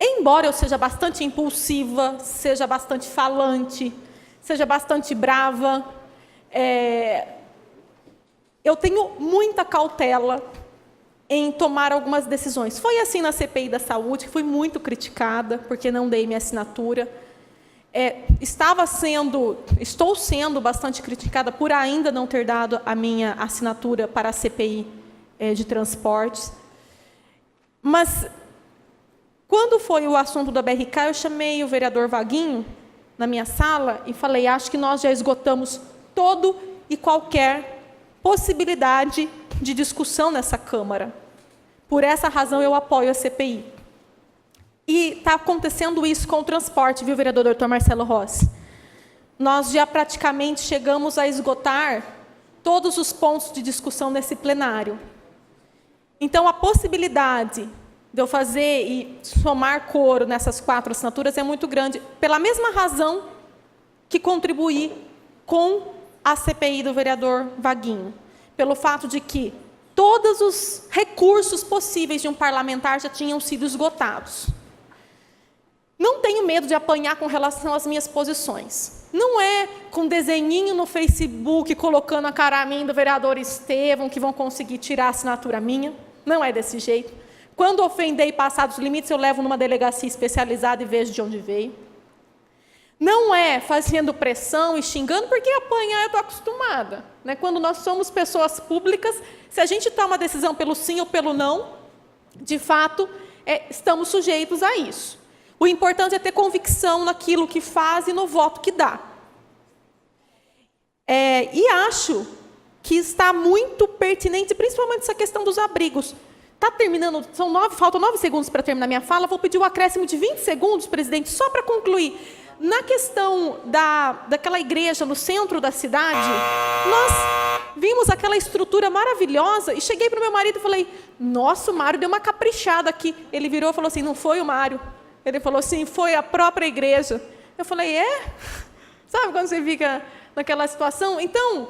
embora eu seja bastante impulsiva, seja bastante falante, seja bastante brava, eu tenho muita cautela em tomar algumas decisões. Foi assim na CPI da Saúde, que fui muito criticada, porque não dei minha assinatura. Estou sendo bastante criticada por ainda não ter dado a minha assinatura para a CPI de transportes. Mas, quando foi o assunto da BRK, eu chamei o vereador Vaguinho na minha sala e falei, acho que nós já esgotamos todo e qualquer possibilidade de discussão nessa Câmara. Por essa razão, eu apoio a CPI. E está acontecendo isso com o transporte, viu, vereador Dr. Marcelo Rossi? Nós já praticamente chegamos a esgotar todos os pontos de discussão nesse plenário. Então, a possibilidade de eu fazer e somar coro nessas 4 assinaturas é muito grande, pela mesma razão que contribuí com a CPI do vereador Vaguinho, pelo fato de que todos os recursos possíveis de um parlamentar já tinham sido esgotados. Não tenho medo de apanhar com relação às minhas posições. Não é com desenhinho no Facebook, colocando a cara a mim do vereador Estevão, que vão conseguir tirar a assinatura minha. Não é desse jeito. Quando ofender e passar dos limites, eu levo numa delegacia especializada e vejo de onde veio. Não é fazendo pressão e xingando, porque apanhar eu estou acostumada. Né? Quando nós somos pessoas públicas, se a gente toma uma decisão pelo sim ou pelo não, de fato, estamos sujeitos a isso. O importante é ter convicção naquilo que faz e no voto que dá. E acho que está muito pertinente, principalmente essa questão dos abrigos. Está terminando, faltam 9 segundos para terminar minha fala, vou pedir um acréscimo de 20 segundos, presidente, só para concluir. Na questão daquela igreja no centro da cidade, nós vimos aquela estrutura maravilhosa e cheguei para o meu marido e falei, nossa, o Mário deu uma caprichada aqui. Ele virou e falou assim, não foi o Mário. Ele falou assim, foi a própria igreja. Eu falei, Sabe quando você fica naquela situação? Então,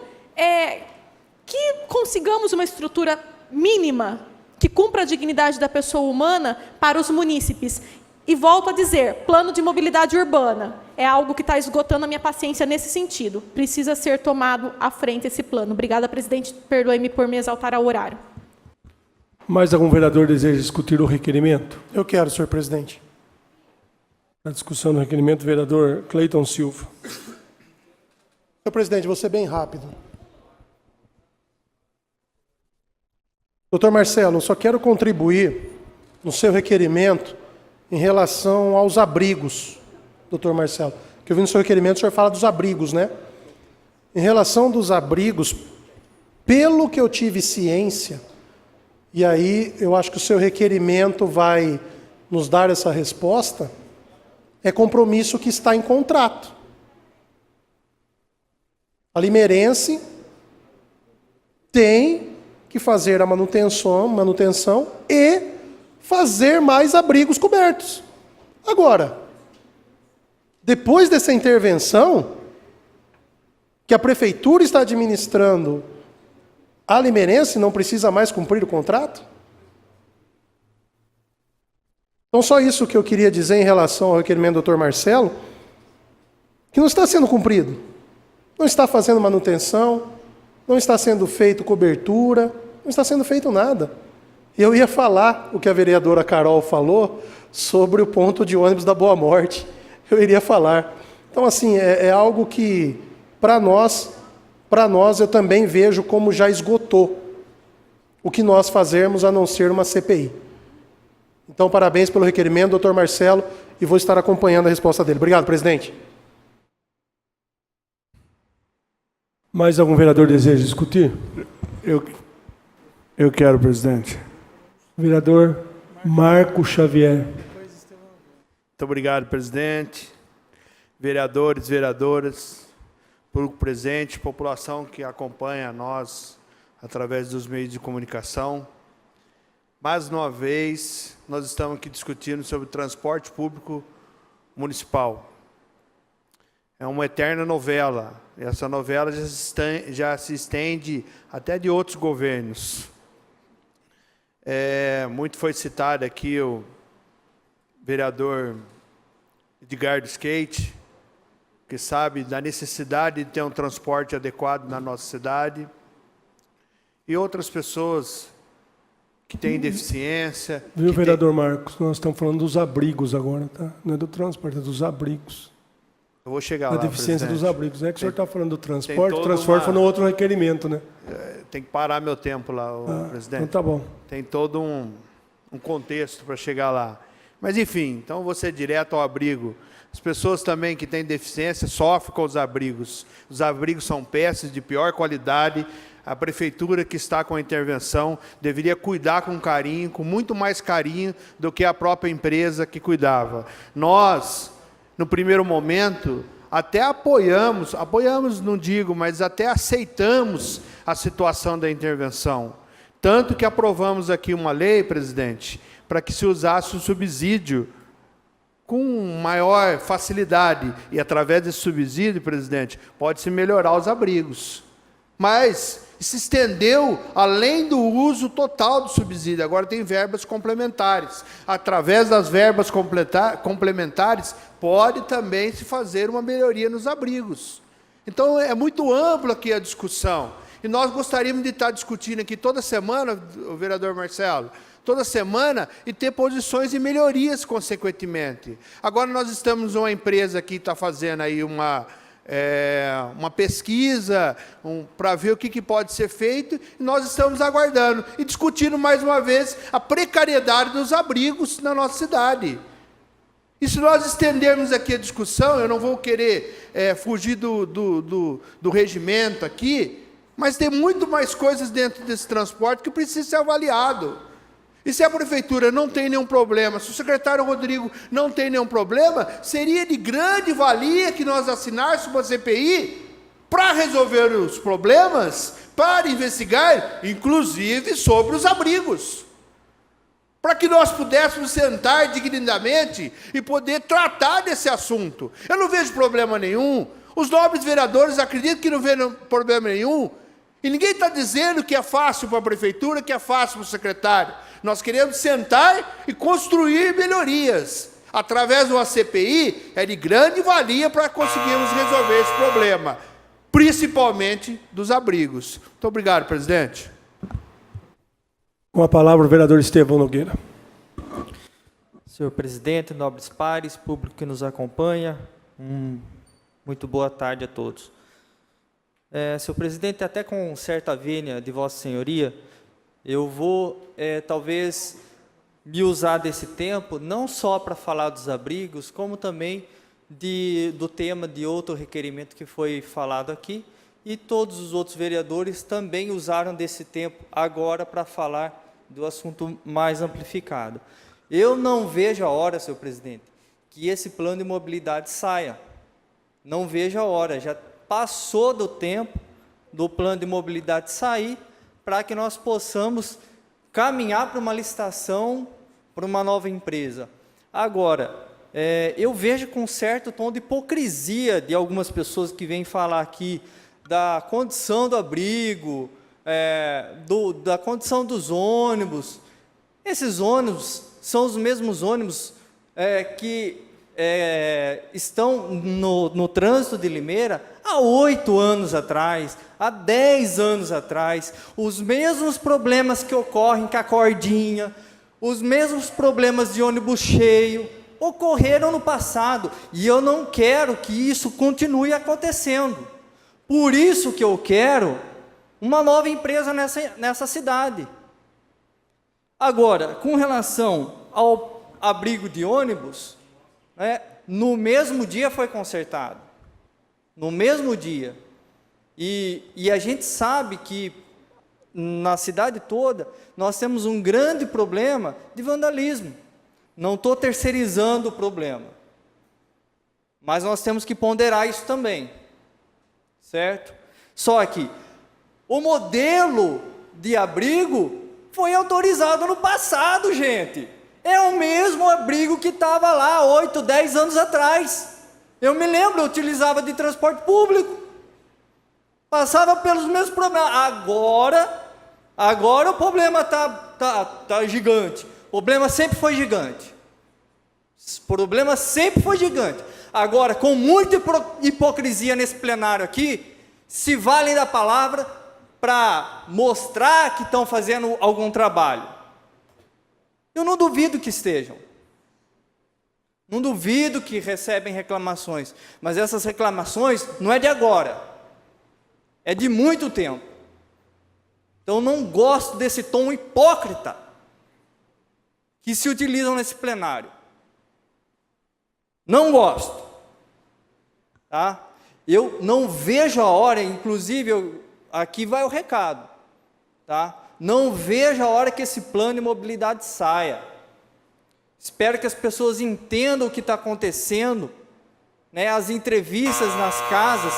que consigamos uma estrutura mínima que cumpra a dignidade da pessoa humana para os munícipes. E volto a dizer, plano de mobilidade urbana é algo que está esgotando a minha paciência nesse sentido. Precisa ser tomado à frente esse plano. Obrigada, presidente. Perdoe-me por me exaltar ao horário. Mais algum vereador deseja discutir o requerimento? Eu quero, senhor presidente. Na discussão do requerimento, vereador Cleiton Silva. Senhor presidente, vou ser bem rápido. Doutor Marcelo, eu só quero contribuir no seu requerimento em relação aos abrigos, doutor Marcelo. Que eu vi no seu requerimento, o senhor fala dos abrigos, né? Em relação dos abrigos, pelo que eu tive ciência, e aí eu acho que o seu requerimento vai nos dar essa resposta, é compromisso que está em contrato. A Limeirense tem que fazer a manutenção e fazer mais abrigos cobertos. Agora, depois dessa intervenção, que a prefeitura está administrando, a Limeirense não precisa mais cumprir o contrato? Então, só isso que eu queria dizer em relação ao requerimento do Dr. Marcelo, que não está sendo cumprido. Não está fazendo manutenção, não está sendo feito cobertura, não está sendo feito nada. Eu ia falar o que a vereadora Carol falou sobre o ponto de ônibus da Boa Morte. Eu iria falar. Então, assim, é algo que, para nós, eu também vejo como já esgotou o que nós fazermos a não ser uma CPI. Então, parabéns pelo requerimento, doutor Marcelo, e vou estar acompanhando a resposta dele. Obrigado, presidente. Mais algum vereador deseja discutir? Eu quero, presidente. Vereador Marco Xavier. Muito obrigado, presidente. Vereadores, vereadoras, público presente, população que acompanha nós através dos meios de comunicação. Mais uma vez, nós estamos aqui discutindo sobre o transporte público municipal. É uma eterna novela. Essa novela já se estende até de outros governos. Muito foi citado aqui o vereador Edgar do Skate, que sabe da necessidade de ter um transporte adequado na nossa cidade, e outras pessoas que têm deficiência. Viu, vereador Marcos? Nós estamos falando dos abrigos agora, tá? Não é do transporte, é dos abrigos. Eu vou chegar lá, da deficiência presidente. dos abrigos. Não é que o senhor está falando do transporte, o transporte foi no outro requerimento, né? Tem que parar meu tempo lá, presidente. Então tá bom. Tem todo um contexto para chegar lá. Mas, enfim, então vou ser direto ao abrigo. As pessoas também que têm deficiência sofrem com os abrigos. Os abrigos são peças de pior qualidade. A prefeitura que está com a intervenção deveria cuidar com carinho, com muito mais carinho do que a própria empresa que cuidava. Nós, no primeiro momento, até apoiamos, não digo, mas até aceitamos a situação da intervenção. Tanto que aprovamos aqui uma lei, presidente, para que se usasse o subsídio com maior facilidade. E através desse subsídio, presidente, pode-se melhorar os abrigos. Mas se estendeu além do uso total do subsídio. Agora tem verbas complementares. Através das verbas complementares, pode também se fazer uma melhoria nos abrigos. Então, é muito ampla aqui a discussão. E nós gostaríamos de estar discutindo aqui toda semana, o vereador Marcelo, toda semana, e ter posições e melhorias, consequentemente. Agora, nós estamos uma empresa que está fazendo aí uma pesquisa para ver o que pode ser feito, e nós estamos aguardando e discutindo mais uma vez a precariedade dos abrigos na nossa cidade. E se nós estendermos aqui a discussão, eu não vou querer fugir do regimento aqui, mas tem muito mais coisas dentro desse transporte que precisa ser avaliado. E se a prefeitura não tem nenhum problema, se o secretário Rodrigo não tem nenhum problema, seria de grande valia que nós assinássemos uma CPI para resolver os problemas, para investigar, inclusive, sobre os abrigos. para que nós pudéssemos sentar dignamente e poder tratar desse assunto. Eu não vejo problema nenhum. Os nobres vereadores acreditam que não vê problema nenhum. E ninguém está dizendo que é fácil para a prefeitura, que é fácil para o secretário. Nós queremos sentar e construir melhorias. Através de uma CPI, é de grande valia para conseguirmos resolver esse problema, principalmente dos abrigos. Muito obrigado, presidente. Com a palavra o vereador Estevão Nogueira. Senhor presidente, nobres pares, público que nos acompanha, muito boa tarde a todos. Senhor presidente, até com certa vênia de Vossa Senhoria, eu vou talvez me usar desse tempo, não só para falar dos abrigos, como também do tema de outro requerimento que foi falado aqui, e todos os outros vereadores também usaram desse tempo agora para falar do assunto mais amplificado. Eu não vejo a hora, senhor presidente, que esse plano de mobilidade saia. Não vejo a hora, já passou do tempo do plano de mobilidade sair para que nós possamos caminhar para uma licitação para uma nova empresa. Agora, eu vejo com certo tom de hipocrisia de algumas pessoas que vêm falar aqui da condição do abrigo, da condição dos ônibus. Esses ônibus são os mesmos ônibus que estão no trânsito de Limeira há 8 anos atrás, há 10 anos atrás, os mesmos problemas que ocorrem com a cordinha, os mesmos problemas de ônibus cheio, ocorreram no passado, e eu não quero que isso continue acontecendo. Por isso que eu quero uma nova empresa nessa cidade. Agora, com relação ao abrigo de ônibus, no mesmo dia foi consertado. No mesmo dia. E a gente sabe que na cidade toda nós temos um grande problema de vandalismo. Não estou terceirizando o problema. Mas nós temos que ponderar isso também. Certo? Só que o modelo de abrigo foi autorizado no passado, gente. É o mesmo abrigo que estava lá 8, 10 anos atrás. Eu me lembro, eu utilizava de transporte público. Passava pelos mesmos problemas. Agora o problema tá gigante. O problema sempre foi gigante. O problema sempre foi gigante. Agora, com muita hipocrisia nesse plenário aqui, se valem da palavra para mostrar que estão fazendo algum trabalho. Eu não duvido que estejam. Não duvido que recebem reclamações. Mas essas reclamações não é de agora. É de muito tempo. Então, eu não gosto desse tom hipócrita que se utilizam nesse plenário. Não gosto. Tá? Eu não vejo a hora, inclusive, aqui vai o recado. Tá? Não vejo a hora que esse plano de mobilidade saia. Espero que as pessoas entendam o que está acontecendo, as entrevistas nas casas,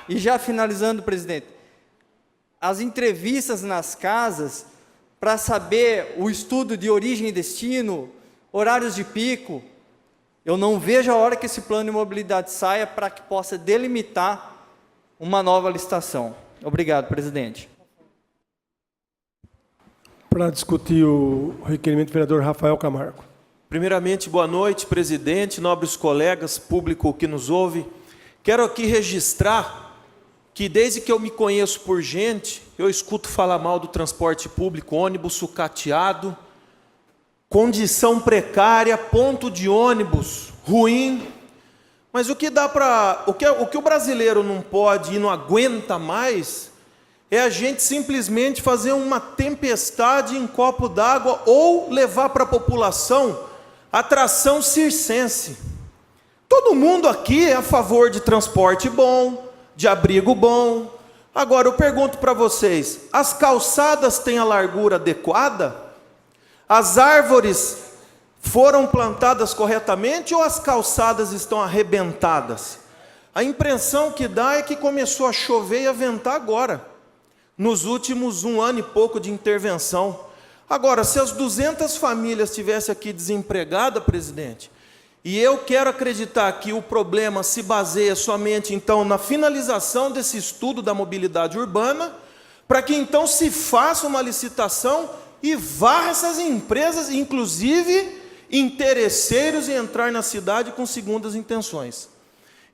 e já finalizando, presidente, as entrevistas nas casas para saber o estudo de origem e destino, horários de pico. Eu não vejo a hora que esse plano de mobilidade saia para que possa delimitar uma nova licitação. Obrigado, presidente. Para discutir o requerimento, o vereador Rafael Camargo. Primeiramente, boa noite, presidente, nobres colegas, público que nos ouve. Quero aqui registrar que desde que eu me conheço por gente, eu escuto falar mal do transporte público, ônibus sucateado, condição precária, ponto de ônibus ruim. Mas o que dá para, o que o brasileiro não pode e não aguenta mais é a gente simplesmente fazer uma tempestade em copo d'água ou levar para a população atração circense. Todo mundo aqui é a favor de transporte bom, de abrigo bom. Agora eu pergunto para vocês, as calçadas têm a largura adequada? As árvores foram plantadas corretamente ou as calçadas estão arrebentadas? A impressão que dá é que começou a chover e a ventar agora, nos últimos 1 ano e pouco de intervenção. Agora, se as 200 famílias estivessem aqui desempregadas, presidente, e eu quero acreditar que o problema se baseia somente, então, na finalização desse estudo da mobilidade urbana, para que, então, se faça uma licitação e varra essas empresas, inclusive interesseiros, em entrar na cidade com segundas intenções.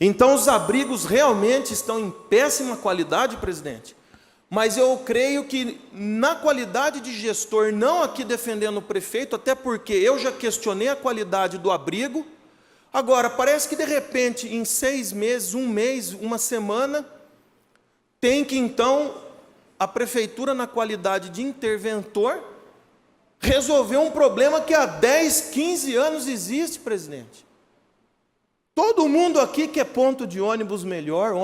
Então, os abrigos realmente estão em péssima qualidade, presidente, mas eu creio que na qualidade de gestor, não aqui defendendo o prefeito, até porque eu já questionei a qualidade do abrigo. Agora, parece que de repente, em 6 meses, 1 mês, 1 semana, tem que então a prefeitura, na qualidade de interventor, resolver um problema que há 10, 15 anos existe, presidente. Todo mundo aqui quer ponto de ônibus melhor.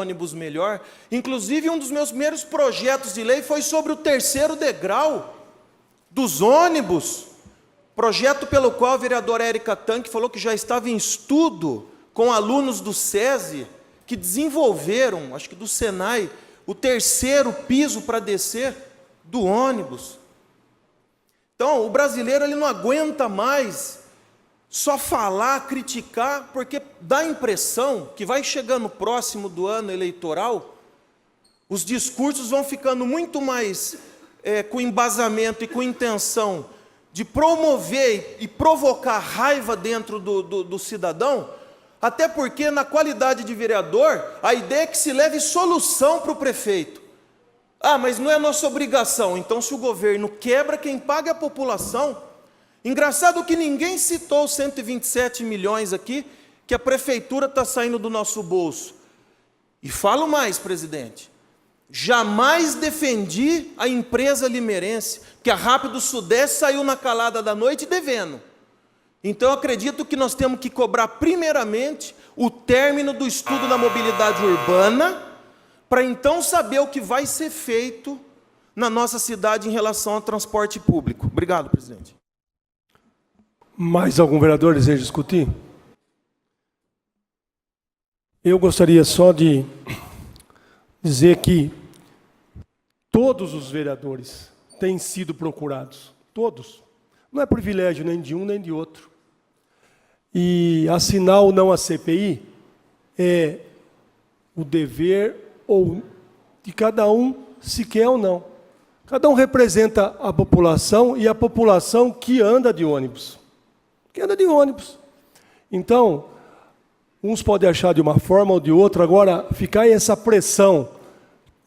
Inclusive, um dos meus primeiros projetos de lei foi sobre o 3º degrau dos ônibus. Projeto pelo qual a vereadora Érica Tanque falou que já estava em estudo com alunos do SESI, que desenvolveram, acho que do Senai, o 3º piso para descer do ônibus. Então, o brasileiro ele não aguenta mais só falar, criticar, porque dá a impressão que vai chegando próximo do ano eleitoral, os discursos vão ficando muito mais com embasamento e com intenção de promover e provocar raiva dentro do cidadão, até porque, na qualidade de vereador, a ideia é que se leve solução para o prefeito. Ah, mas não é nossa obrigação. Então, se o governo quebra, quem paga é a população. Engraçado que ninguém citou os 127 milhões aqui, que a prefeitura está saindo do nosso bolso. E falo mais, presidente, jamais defendi a empresa limeirense, que a Rápido Sudeste saiu na calada da noite devendo. Então, eu acredito que nós temos que cobrar, primeiramente, o término do estudo da mobilidade urbana, para então saber o que vai ser feito na nossa cidade em relação ao transporte público. Obrigado, presidente. Mais algum vereador deseja discutir? Eu gostaria só de dizer que todos os vereadores têm sido procurados. Todos. Não é privilégio nem de um nem de outro. E assinar ou não a CPI é o dever ou de cada um, se quer ou não. Cada um representa a população e a população que anda de ônibus. Então, uns podem achar de uma forma ou de outra, agora ficar aí essa pressão,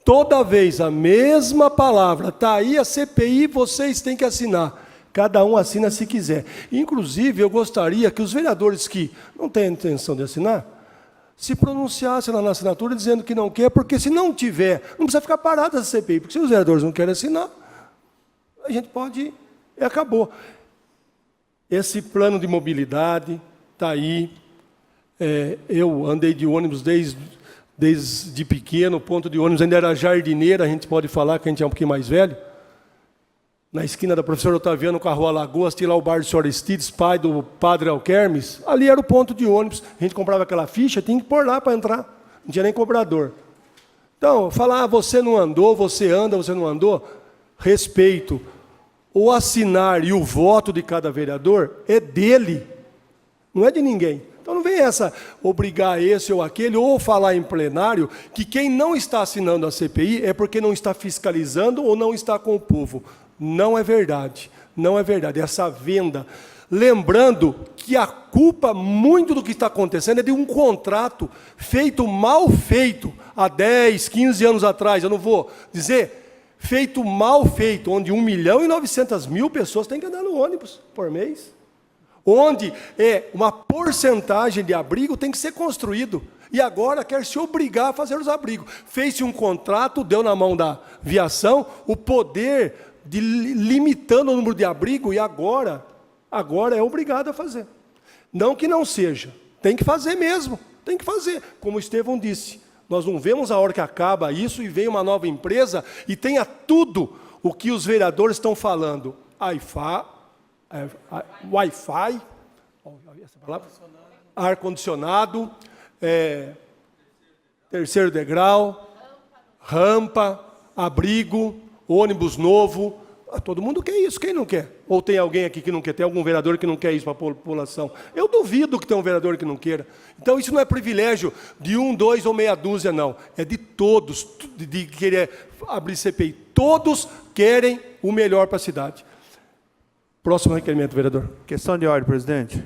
toda vez a mesma palavra, está aí a CPI, vocês têm que assinar, cada um assina se quiser. Inclusive, eu gostaria que os vereadores que não têm intenção de assinar, se pronunciassem lá na assinatura dizendo que não quer, porque se não tiver, não precisa ficar parado essa CPI, porque se os vereadores não querem assinar, a gente pode, e acabou. Esse plano de mobilidade está aí. Eu andei de ônibus desde pequeno, o ponto de ônibus ainda era jardineira, a gente pode falar que a gente é um pouquinho mais velho. Na esquina da professora Otaviano, com a Rua Lagoas, tinha lá o bar do Sr. Aristides, pai do padre Alquermes. Ali era o ponto de ônibus. A gente comprava aquela ficha, tinha que pôr lá para entrar. Não tinha nem cobrador. Então, falar, você não andou, você anda, você não andou, respeito. O assinar e o voto de cada vereador é dele, não é de ninguém. Então não vem essa obrigar esse ou aquele, ou falar em plenário que quem não está assinando a CPI é porque não está fiscalizando ou não está com o povo. Não é verdade, não é verdade. Essa venda. Lembrando que a culpa, muito do que está acontecendo, é de um contrato feito, mal feito, há 10, 15 anos atrás, eu não vou dizer... Feito mal feito, onde 1.900.000 pessoas têm que andar no ônibus por mês. Onde uma porcentagem de abrigo tem que ser construído. E agora quer se obrigar a fazer os abrigos. Fez-se um contrato, deu na mão da viação o poder de limitando o número de abrigo e agora é obrigado a fazer. Não que não seja, tem que fazer mesmo, tem que fazer. Como o Estevão disse. Nós não vemos a hora que acaba isso e vem uma nova empresa e tenha tudo o que os vereadores estão falando. Wi-Fi, ar-condicionado, 3º degrau, rampa, abrigo, ônibus novo. Todo mundo quer isso, quem não quer? Ou tem alguém aqui que não quer? Tem algum vereador que não quer isso para a população? Eu duvido que tenha um vereador que não queira. Então, isso não é privilégio de 1, 2 ou meia dúzia, não. É de todos, de querer abrir CPI. Todos querem o melhor para a cidade. Próximo requerimento, vereador. Questão de ordem, presidente.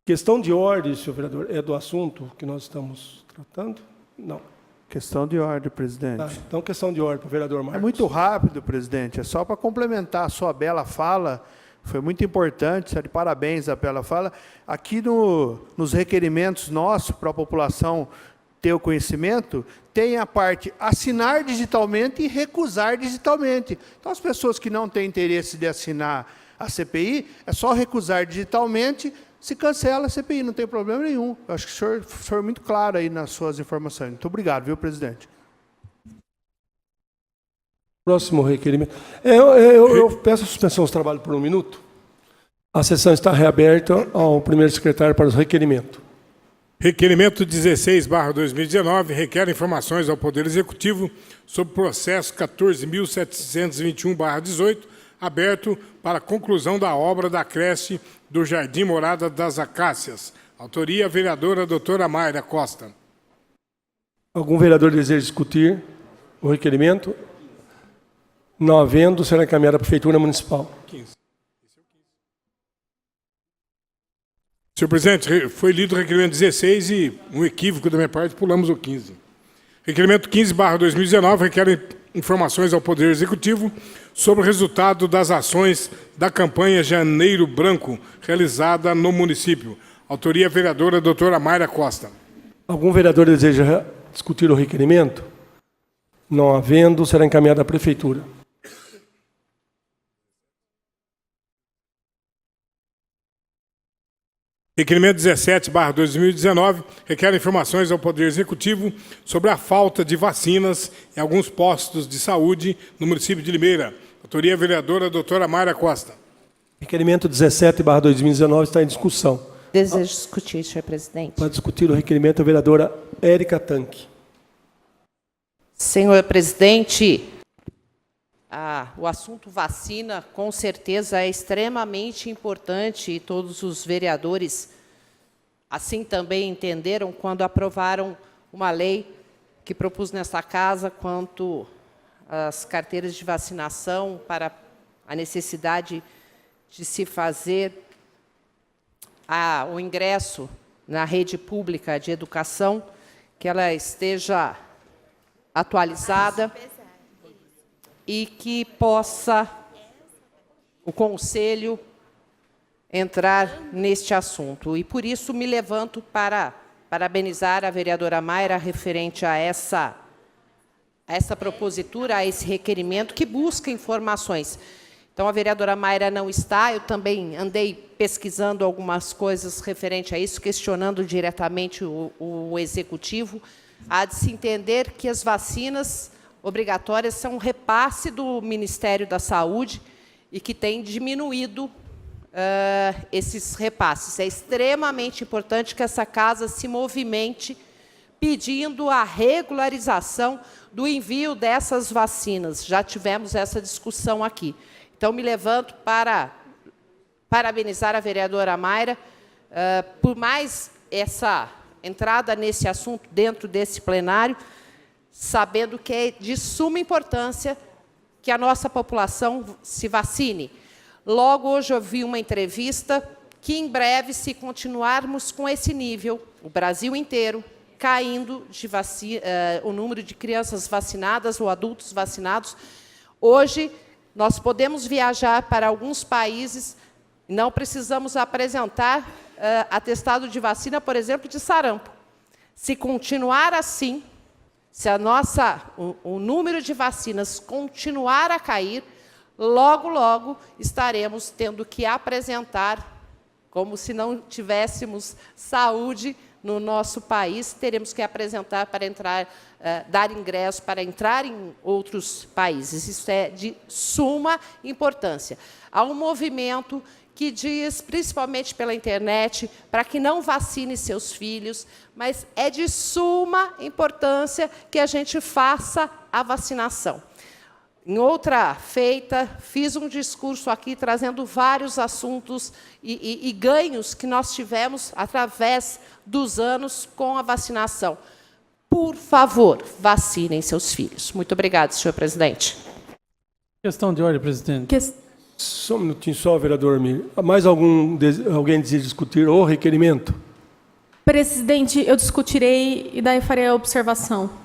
Questão de ordem, senhor vereador, é do assunto que nós estamos tratando? Não. Questão de ordem, presidente. Então, questão de ordem para o vereador Marcos. É muito rápido, presidente. É só para complementar a sua bela fala. Foi muito importante, está de parabéns a bela fala. Aqui nos requerimentos nossos, para a população ter o conhecimento, tem a parte assinar digitalmente e recusar digitalmente. Então, as pessoas que não têm interesse de assinar a CPI, é só recusar digitalmente, se cancela a CPI, não tem problema nenhum. Eu acho que o senhor foi muito claro aí nas suas informações. Muito obrigado, viu, presidente? Próximo requerimento. Eu peço a suspensão dos trabalhos por 1 minuto. A sessão está reaberta ao primeiro secretário para os requerimentos. Requerimento 16/2019 requer informações ao Poder Executivo sobre o processo 14.721/18, aberto para a conclusão da obra da creche do Jardim Morada das Acácias. Autoria, vereadora doutora Mayra Costa. Algum vereador deseja discutir o requerimento? Não havendo, será encaminhado à Prefeitura Municipal. 15. Senhor presidente, foi lido o requerimento 16 e um equívoco da minha parte, pulamos o 15. Requerimento 15/2019 requer informações ao Poder Executivo sobre o resultado das ações da campanha Janeiro Branco, realizada no município. Autoria, vereadora doutora Mayra Costa. Algum vereador deseja discutir o requerimento? Não havendo, será encaminhado à Prefeitura. Requerimento 17/2019 requer informações ao Poder Executivo sobre a falta de vacinas em alguns postos de saúde no município de Limeira. Autoria, vereadora doutora Mayra Costa. Requerimento 17/2019 está em discussão. Desejo discutir, senhor presidente. Para discutir o requerimento, a vereadora Érica Tanque. Senhor presidente, o assunto vacina, com certeza, é extremamente importante e todos os vereadores assim também entenderam quando aprovaram uma lei que propus nesta casa quanto às carteiras de vacinação para a necessidade de se fazer o ingresso na rede pública de educação, que ela esteja atualizada e que possa o Conselho entrar neste assunto. E, por isso, me levanto para parabenizar a vereadora Mayra referente a essa propositura, a esse requerimento, que busca informações. Então, a vereadora Mayra não está, eu também andei pesquisando algumas coisas referente a isso, questionando diretamente o Executivo. Há de se entender que as vacinas obrigatórias são um repasse do Ministério da Saúde e que tem diminuído esses repasses. É extremamente importante que essa casa se movimente pedindo a regularização do envio dessas vacinas. Já tivemos essa discussão aqui. Então, me levanto para parabenizar a vereadora Mayra por mais essa entrada nesse assunto dentro desse plenário, sabendo que é de suma importância que a nossa população se vacine. Logo, hoje eu vi uma entrevista que, em breve, se continuarmos com esse nível, o Brasil inteiro caindo de o número de crianças vacinadas ou adultos vacinados, hoje nós podemos viajar para alguns países, não precisamos apresentar atestado de vacina, por exemplo, de sarampo. Se continuar assim, se o número de vacinas continuar a cair, logo, logo estaremos tendo que apresentar, como se não tivéssemos saúde no nosso país, teremos que apresentar para entrar, dar ingresso para entrar em outros países. Isso é de suma importância. Há um movimento que diz, principalmente pela internet, para que não vacine seus filhos, mas é de suma importância que a gente faça a vacinação. Em outra feita, fiz um discurso aqui trazendo vários assuntos e ganhos que nós tivemos através dos anos com a vacinação. Por favor, vacinem seus filhos. Muito obrigada, senhor presidente. Questão de ordem, presidente. Só um minutinho só, vereador Mir. Mais alguém deseja discutir o requerimento? Presidente, eu discutirei e daí farei a observação.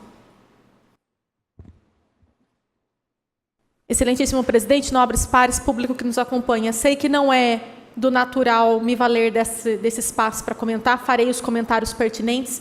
Excelentíssimo presidente, nobres pares, público que nos acompanha, sei que não é do natural me valer desse espaço para comentar, farei os comentários pertinentes,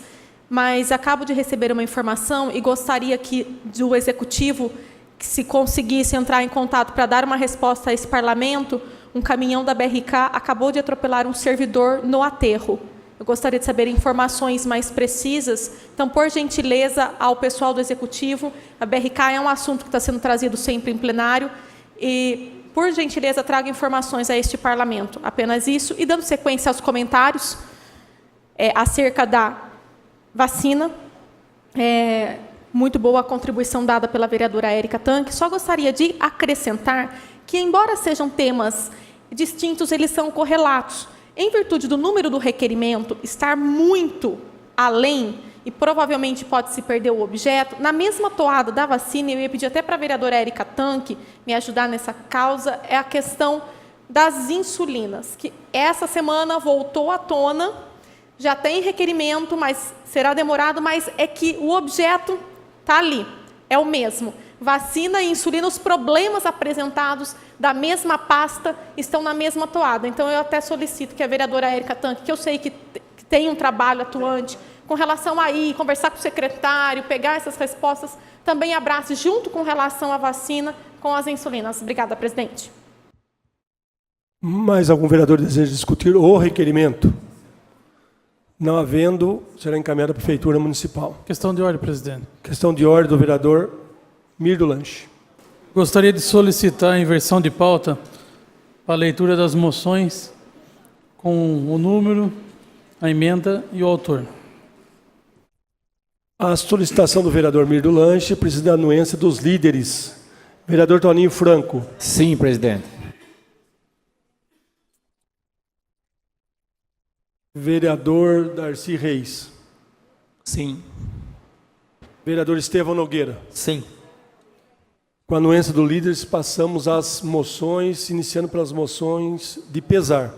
mas acabo de receber uma informação e gostaria que do Executivo, que se conseguisse entrar em contato para dar uma resposta a esse parlamento, um caminhão da BRK acabou de atropelar um servidor no aterro. Eu gostaria de saber informações mais precisas. Então, por gentileza, ao pessoal do Executivo, a BRK é um assunto que está sendo trazido sempre em plenário, e, por gentileza, traga informações a este parlamento. Apenas isso. E, dando sequência aos comentários acerca da vacina, muito boa a contribuição dada pela vereadora Érica Tanque. Só gostaria de acrescentar que, embora sejam temas distintos, eles são correlatos. Em virtude do número do requerimento estar muito além, e provavelmente pode-se perder o objeto, na mesma toada da vacina, eu ia pedir até para a vereadora Érica Tanque me ajudar nessa causa, é a questão das insulinas, que essa semana voltou à tona, já tem requerimento, mas será demorado, mas é que o objeto está ali, é o mesmo. Vacina e insulina, os problemas apresentados da mesma pasta estão na mesma toada. Então, eu até solicito que a vereadora Érica Tanque, que eu sei que tem um trabalho atuante, com relação a ir, conversar com o secretário, pegar essas respostas, também abrace, junto com relação à vacina, com as insulinas. Obrigada, presidente. Mais algum vereador deseja discutir o requerimento? Não havendo, será encaminhada à Prefeitura Municipal. Questão de ordem, presidente. Questão de ordem do vereador Mir do Lanche. Gostaria de solicitar a inversão de pauta para a leitura das moções com o número, a emenda e o autor. A solicitação do vereador Mir do Lanche precisa da anuência dos líderes. Vereador Toninho Franco. Sim, presidente. Vereador Darcy Reis. Sim. Vereador Estevão Nogueira. Sim. Com a anuência do líderes, passamos às moções, iniciando pelas moções de pesar.